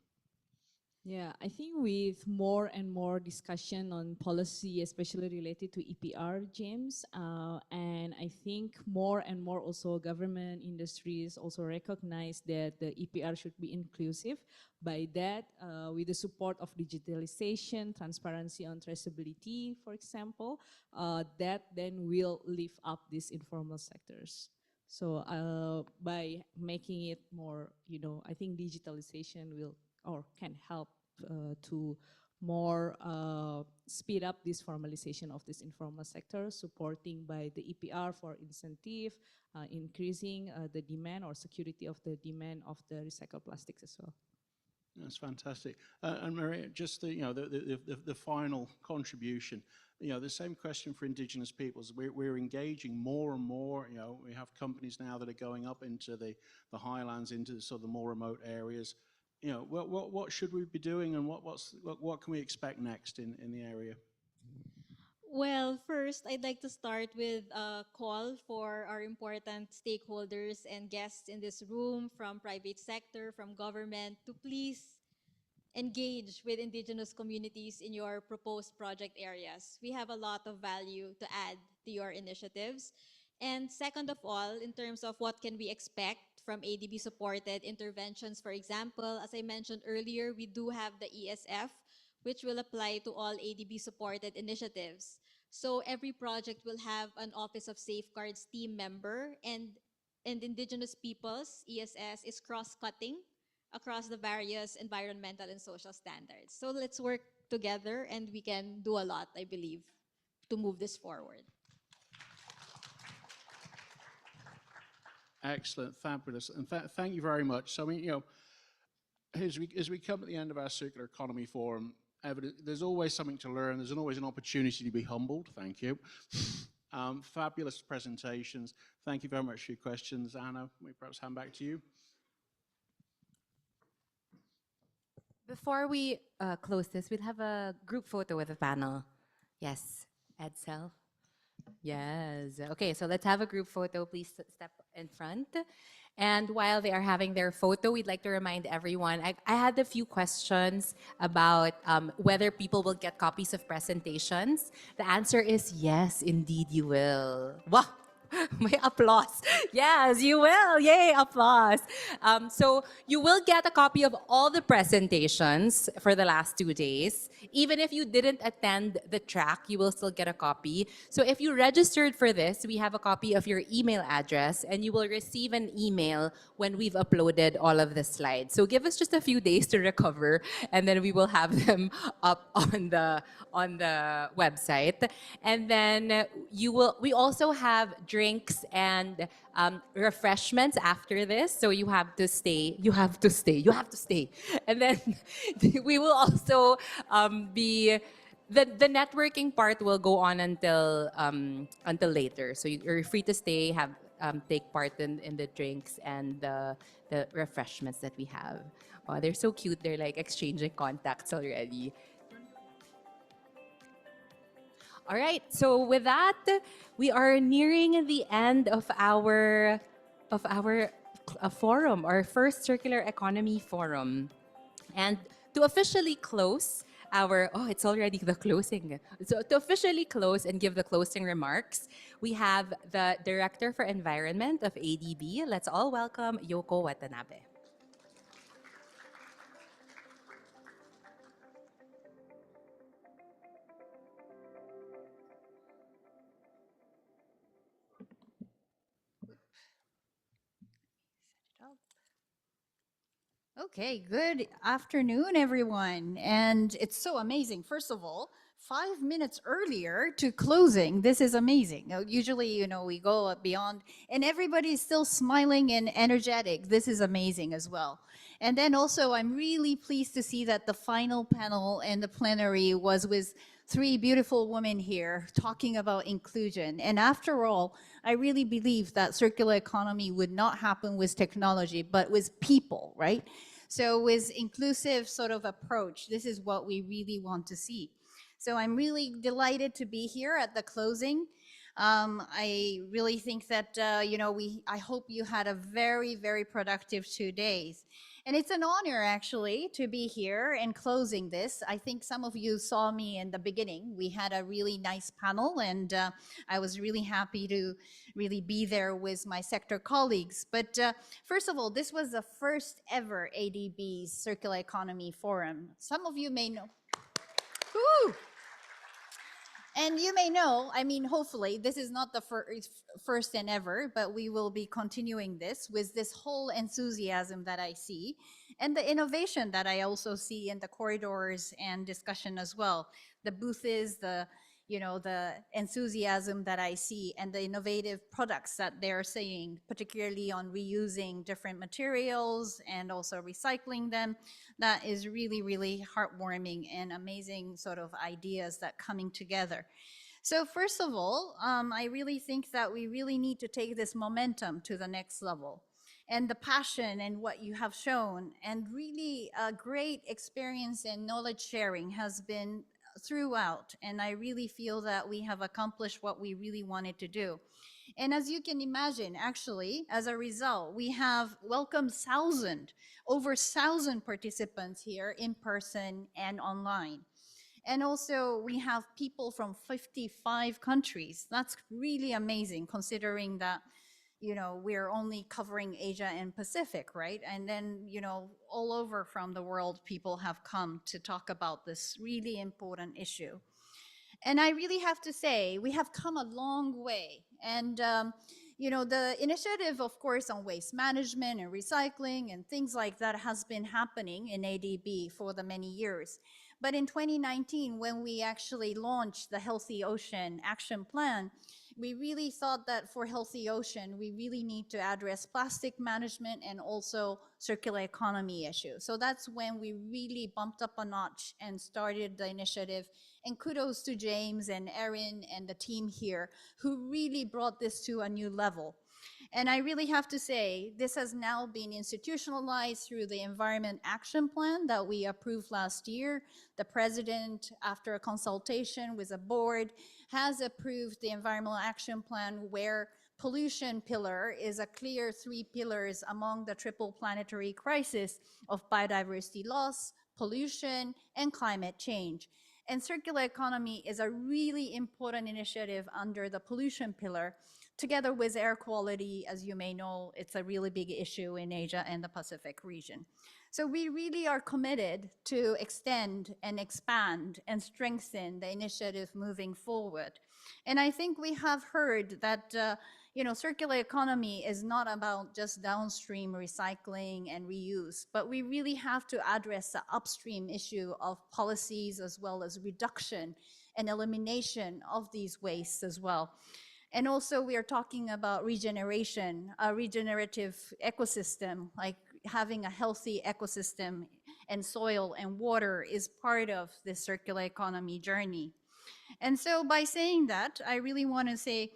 Yeah, I think with more and more discussion on policy, especially related to EPR, James, and I think more and more also government industries also recognize that the EPR should be inclusive. By that, with the support of digitalization, transparency on traceability, for example, that then will lift up these informal sectors. So by making it more, I think digitalization will or can help to more speed up this formalization of this informal sector, supporting by the EPR for incentive, increasing the demand or security of the demand of the recycled plastics as well. That's fantastic. And Maria, just the final contribution. You know, the same question for Indigenous peoples. We're engaging more and more. You know, we have companies now that are going up into the highlands, into the sort of the more remote areas. You know, what should we be doing, and what can we expect next in the area? Well, first, I'd like to start with a call for our important stakeholders and guests in this room, from private sector, from government, to please engage with Indigenous communities in your proposed project areas. We have a lot of value to add to your initiatives. And second of all, in terms of what can we expect from ADB-supported interventions, for example, as I mentioned earlier, we do have the ESF, which will apply to all ADB-supported initiatives. So every project will have an Office of Safeguards team member, and Indigenous peoples, ESS, is cross-cutting across the various environmental and social standards. So let's work together and we can do a lot, I believe, to move this forward. Excellent, fabulous, and thank you very much. So, I mean, as we come at the end of our Circular Economy Forum, there's always something to learn. There's always an opportunity to be humbled. Thank you. Fabulous presentations. Thank you very much for your questions. Anna, we perhaps hand back to you. Before we close this, we'll have a group photo with the panel. Yes, Edsel. Yes. Okay, so let's have a group photo. Please step in front. And while they are having their photo, we'd like to remind everyone, I had a few questions about whether people will get copies of presentations. The answer is yes, indeed you will. Wow. My applause. Yes, you will. Yay, applause. So you will get a copy of all the presentations for the last 2 days. Even if you didn't attend the track, you will still get a copy. So if you registered for this, we have a copy of your email address and you will receive an email when we've uploaded all of the slides. So give us just a few days to recover and then we will have them up on the website. And then we also have drinks and refreshments after this. So you have to stay. And then we will also the networking part will go on until later. So you're free to stay, take part in the drinks and the refreshments that we have. Oh, they're so cute. They're like exchanging contacts already. All right, so with that, we are nearing the end of our forum, our first Circular Economy Forum. And to officially close it's already the closing. So to officially close and give the closing remarks, we have the Director for Environment of ADB. Let's all welcome Yoko Watanabe. Okay, good afternoon, everyone. And it's so amazing. First of all, 5 minutes earlier to closing. This is amazing. Usually, we go beyond, and everybody's still smiling and energetic. This is amazing as well. And then also, I'm really pleased to see that the final panel and the plenary was with 3 beautiful women here talking about inclusion. And after all, I really believe that circular economy would not happen with technology, but with people, right? So with inclusive sort of approach, this is what we really want to see. So I'm really delighted to be here at the closing. I really think that, I hope you had a very, very productive 2 days. And it's an honor, actually, to be here and closing this. I think some of you saw me in the beginning. We had a really nice panel, and I was really happy to really be there with my sector colleagues. But first of all, this was the first ever ADB Circular Economy Forum. Some of you may know. Woo! And you may know, hopefully, this is not the first and ever, but we will be continuing this with this whole enthusiasm that I see and the innovation that I also see in the corridors and discussion as well. The booth is the enthusiasm that I see and the innovative products that they're saying, particularly on reusing different materials and also recycling them. That is really, really heartwarming and amazing sort of ideas that coming together. So first of all, I really think that we really need to take this momentum to the next level. And the passion and what you have shown and really a great experience and knowledge sharing has been throughout. And I really feel that we have accomplished what we really wanted to do. And as you can imagine, actually, as a result, we have welcomed over 1,000 participants here in person and online. And also we have people from 55 countries. That's really amazing considering that, you know, we're only covering Asia and Pacific, right? And then, you know, all over from the world, people have come to talk about this really important issue. And I really have to say, we have come a long way. And, you know, the initiative, of course, on waste management and recycling and things like that has been happening in ADB for the many years. But in 2019, when we actually launched the Healthy Ocean Action Plan, we really thought that for Healthy Ocean, we really need to address plastic management and also circular economy issues. So that's when we really bumped up a notch and started the initiative. And kudos to James and Erin and the team here who really brought this to a new level. And I really have to say, this has now been institutionalized through the Environment Action Plan that we approved last year. The president, after a consultation with the board, has approved the Environmental Action Plan where pollution pillar is a clear 3 pillars among the triple planetary crisis of biodiversity loss, pollution, and climate change. And circular economy is a really important initiative under the pollution pillar. Together with air quality, as you may know, it's a really big issue in Asia and the Pacific region. So we really are committed to extend and expand and strengthen the initiative moving forward. And I think we have heard that you know, circular economy is not about just downstream recycling and reuse, but we really have to address the upstream issue of policies as well as reduction and elimination of these wastes as well. And also we are talking about regeneration, a regenerative ecosystem, like having a healthy ecosystem and soil and water is part of this circular economy journey. And so by saying that, I really want to say,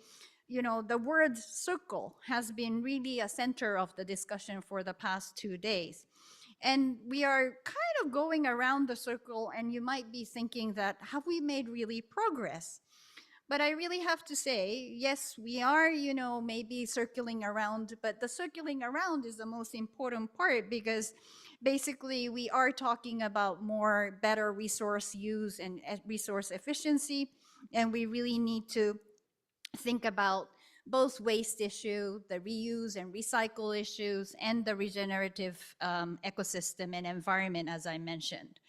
you know, the word circle has been really a center of the discussion for the past 2 days. And we are kind of going around the circle, and you might be thinking that, have we made really progress? But I really have to say, yes, we are, you know, maybe circling around, but the circling around is the most important part because basically we are talking about more better resource use and resource efficiency. And we really need to think about both waste issue, the reuse and recycle issues, and the regenerative ecosystem and environment, as I mentioned.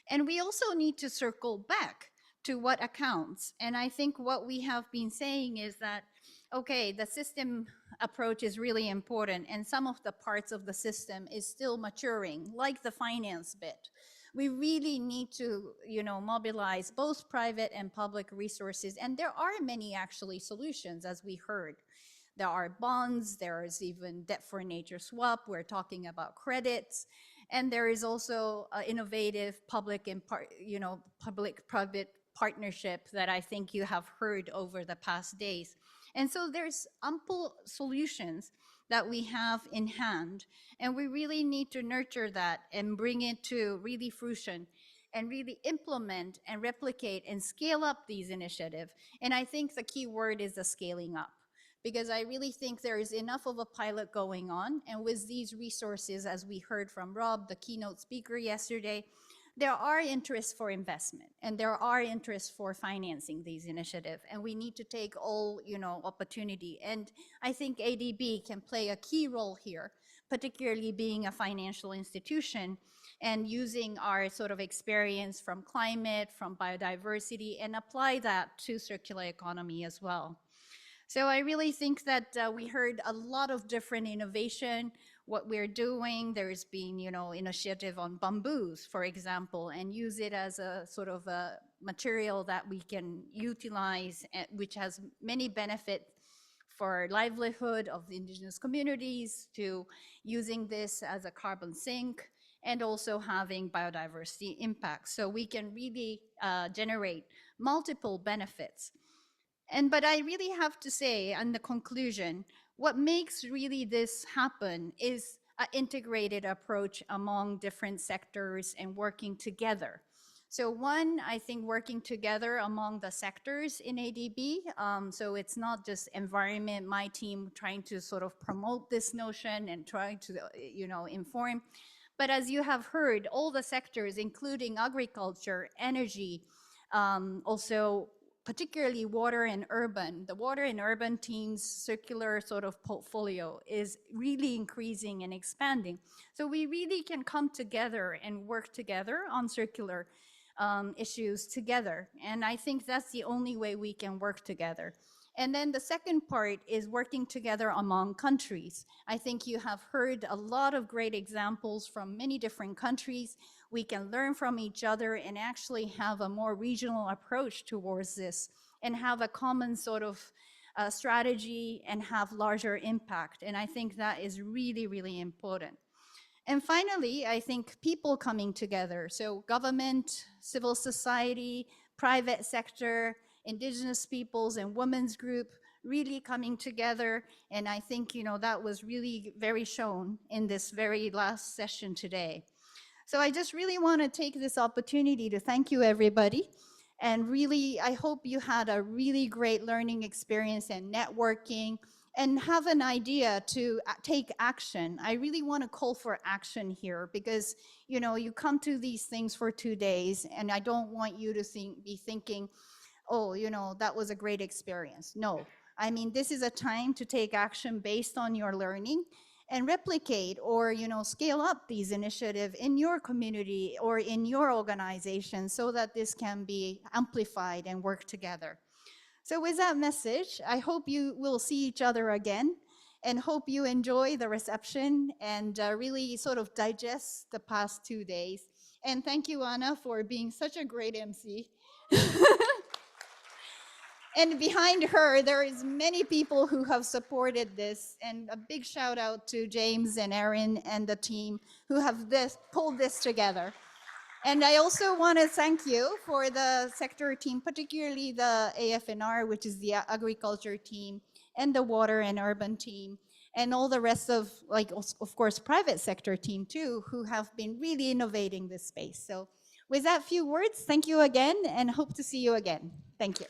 And we also need to circle back to what accounts. And I think what we have been saying is that, okay, the system approach is really important, and some of the parts of the system is still maturing, like the finance bit. We really need to, you know, mobilize both private and public resources, and there are many actually solutions, as we heard. There are bonds, there is even debt for nature swap, we're talking about credits, and there is also innovative public and public-private partnership that I think you have heard over the past days. And so there's ample solutions that we have in hand, and we really need to nurture that and bring it to really fruition and really implement and replicate and scale up these initiatives. And I think the key word is the scaling up, because I really think there is enough of a pilot going on, and with these resources, as we heard from Rob, the keynote speaker yesterday, there are interests for investment and there are interests for financing these initiatives, and we need to take all, you know, opportunity. And I think ADB can play a key role here, particularly being a financial institution and using our sort of experience from climate, from biodiversity, and apply that to circular economy as well. So I really think that we heard a lot of different innovation, what we're doing. There's been, you know, initiative on bamboos, for example, and use it as a sort of a material that we can utilize, which has many benefits for livelihood of the indigenous communities, to using this as a carbon sink, and also having biodiversity impact. So we can really generate multiple benefits. But I really have to say, in the conclusion, what makes really this happen is an integrated approach among different sectors and working together. So one, I think working together among the sectors in ADB. So it's not just environment, my team trying to sort of promote this notion and trying to, you know, inform. But as you have heard, all the sectors, including agriculture, energy, Also, particularly water and urban. The water and urban team's circular sort of portfolio is really increasing and expanding. So we really can come together and work together on circular issues together. And I think that's the only way we can work together. And then the second part is working together among countries. I think you have heard a lot of great examples from many different countries. We can learn from each other and actually have a more regional approach towards this and have a common sort of strategy and have larger impact. And I think that is really, really important. And finally, I think people coming together. So government, civil society, private sector, indigenous peoples and women's group really coming together. And I think, that was really very shown in this very last session today. So I just really want to take this opportunity to thank you, everybody. And really, I hope you had a really great learning experience and networking and have an idea to take action. I really want to call for action here because, you come to these things for 2 days and I don't want you to be thinking, oh, that was a great experience. No, I mean, this is a time to take action based on your learning and replicate or, scale up these initiatives in your community or in your organization so that this can be amplified and work together. So with that message, I hope you will see each other again and hope you enjoy the reception and really sort of digest the past 2 days. And thank you, Anna, for being such a great MC. And behind her, there is many people who have supported this. And a big shout out to James and Erin and the team who have pulled this together. And I also want to thank you for the sector team, particularly the AFNR, which is the agriculture team, and the water and urban team, and all the rest of, of course, private sector team too, who have been really innovating this space. So with that few words, thank you again and hope to see you again. Thank you.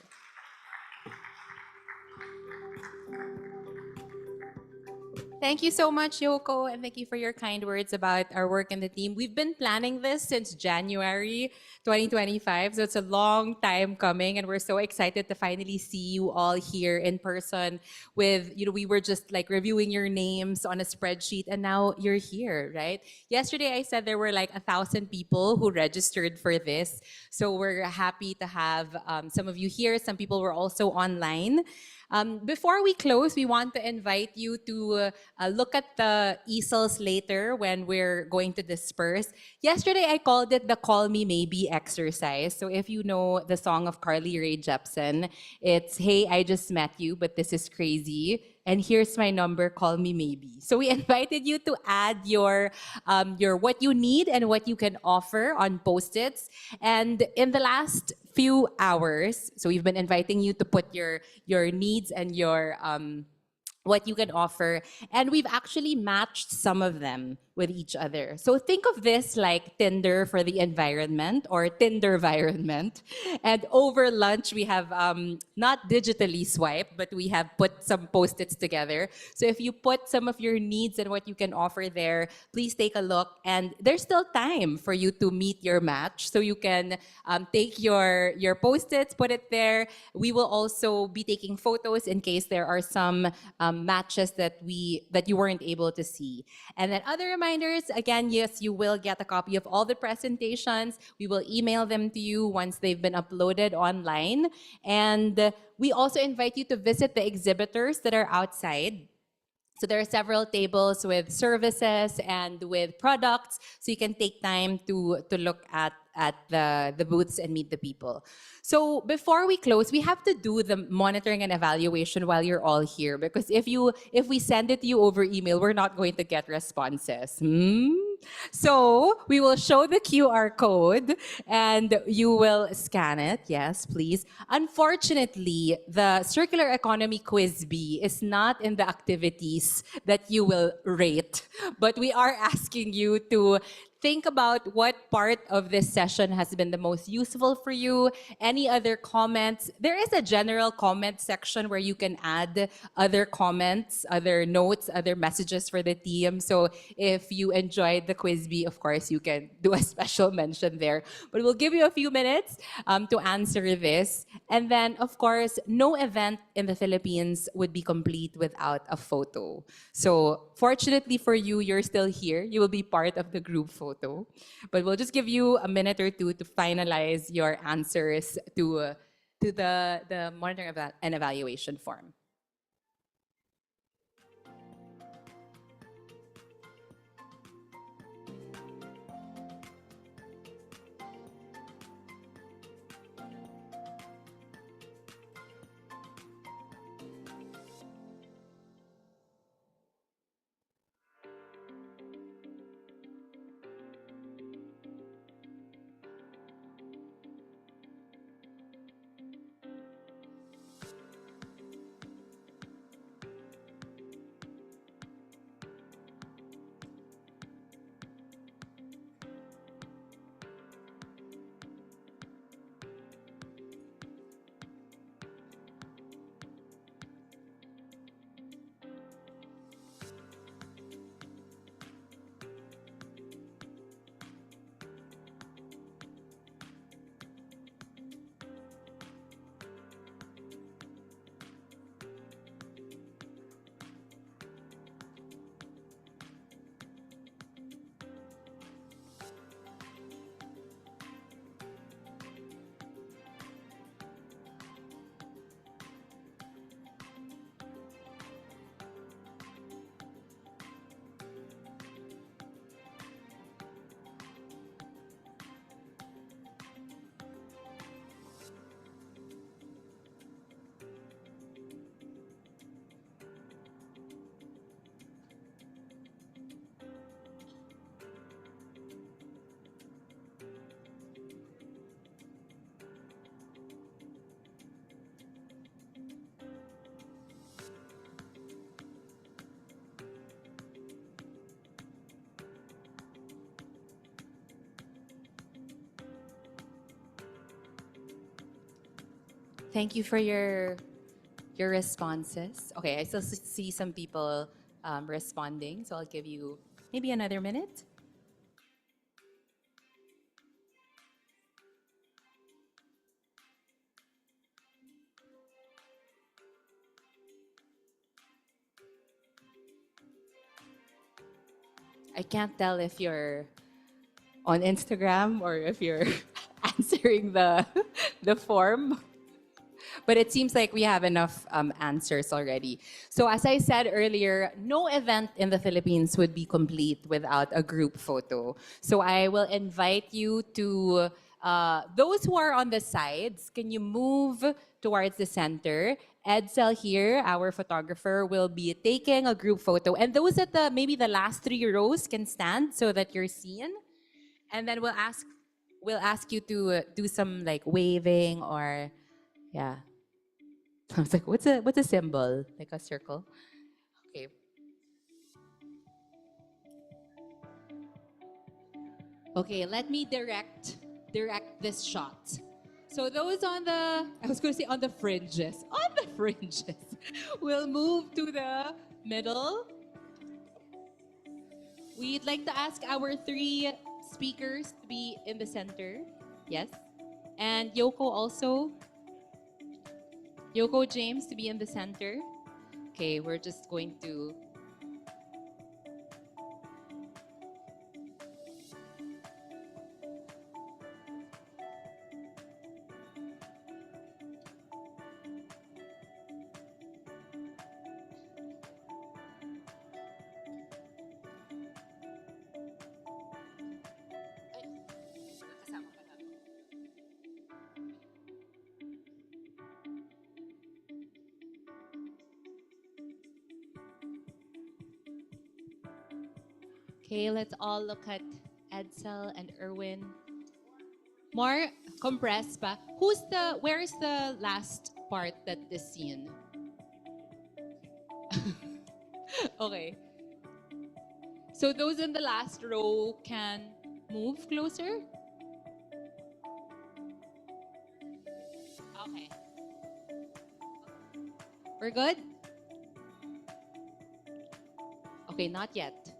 Thank you so much, Yoko, and thank you for your kind words about our work in the team. We've been planning this since January 2025, so it's a long time coming, and we're so excited to finally see you all here in person with, we were just like reviewing your names on a spreadsheet, and now you're here, right? Yesterday, I said there were like 1,000 people who registered for this, so we're happy to have some of you here. Some people were also online. Before we close, we want to invite you to look at the easels later when we're going to disperse. Yesterday, I called it the Call Me Maybe exercise. So if you know the song of Carly Rae Jepsen, it's, hey, I just met you, but this is crazy. And here's my number, call me maybe. So we invited you to add your what you need and what you can offer on Post-its. And in the last few hours, so we've been inviting you to put your needs and your what you can offer. And we've actually matched some of them with each other. So think of this like Tinder for the environment or Tinder environment. And over lunch, we have not digitally swiped, but we have put some Post-its together. So if you put some of your needs and what you can offer there, please take a look. And there's still time for you to meet your match. So you can take your Post-its, put it there. We will also be taking photos in case there are some matches that you weren't able to see. And then other reminders, again, yes, you will get a copy of all the presentations. We will email them to you once they've been uploaded online. And we also invite you to visit the exhibitors that are outside. So there are several tables with services and with products, so you can take time to look at the booths and meet the people. So before we close, we have to do the monitoring and evaluation while you're all here, because if we send it to you over email, we're not going to get responses. So we will show the QR code and you will scan it. Yes, please. Unfortunately, the Circular Economy Quiz B is not in the activities that you will rate, but we are asking you to think about what part of this session has been the most useful for you. Any other comments? There is a general comment section where you can add other comments, other notes, other messages for the team. So if you enjoyed the quiz bee, of course, you can do a special mention there. But we'll give you a few minutes to answer this. And then, of course, no event in the Philippines would be complete without a photo. So fortunately for you, you're still here. You will be part of the group photo. But we'll just give you a minute or two to finalize your answers to the monitoring and evaluation form. Thank you for your responses. Okay, I still see some people responding, so I'll give you maybe another minute. I can't tell if you're on Instagram or if you're answering the form. But it seems like we have enough answers already. So as I said earlier, no event in the Philippines would be complete without a group photo. So I will invite you to, those who are on the sides, can you move towards the center? Edsel here, our photographer, will be taking a group photo. And those at maybe the last 3 rows can stand so that you're seen. And then we'll ask you to do some like waving or, yeah. I was like, what's a symbol? Like a circle? Okay. Okay, let me direct this shot. So those on the, I was going to say on the fringes. On the fringes. We'll move to the middle. We'd like to ask our 3 speakers to be in the center. Yes. And Yoko also. Yoko James to be in the center. Okay, we're just going to Okay, let's all look at Edsel and Erwin. More compressed pa. Where is the last part that is seen? Okay. So those in the last row can move closer. Okay. We're good? Okay, not yet.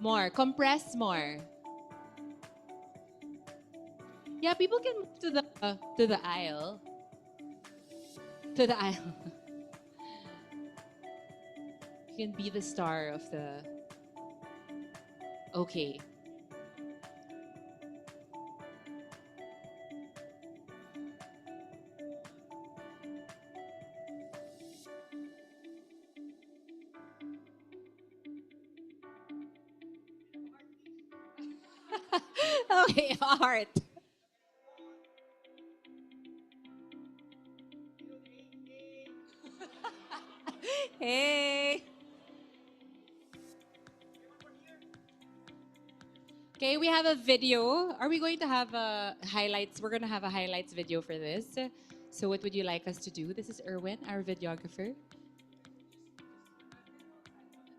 More. Compress more. Yeah, people can move to the aisle. To the aisle. You can be the star of the... Okay. Okay, art. Hey. Okay, we have a video. Are we going to have a highlights? We're going to have a highlights video for this. So what would you like us to do? This is Erwin, our videographer.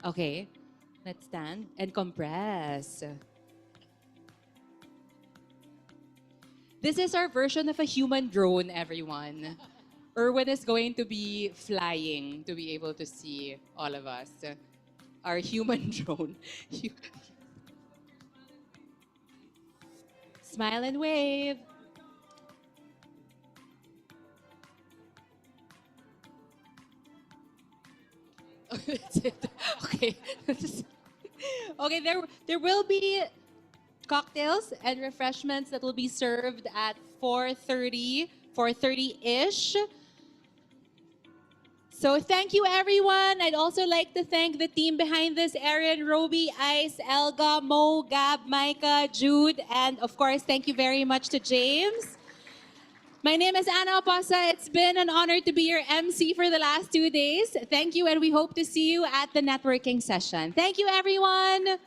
Okay, let's stand and compress. This is our version of a human drone, everyone. Erwin is going to be flying to be able to see all of us. Our human drone. Smile and wave. That's it. Okay. Okay, there will be cocktails and refreshments that will be served at 4:30, 4:30-ish. So thank you, everyone. I'd also like to thank the team behind this, Erin, Roby, Ice, Elga, Mo, Gab, Micah, Jude, and of course, thank you very much to James. My name is Anna Oposa. It's been an honor to be your MC for the last 2 days. Thank you, and we hope to see you at the networking session. Thank you, everyone.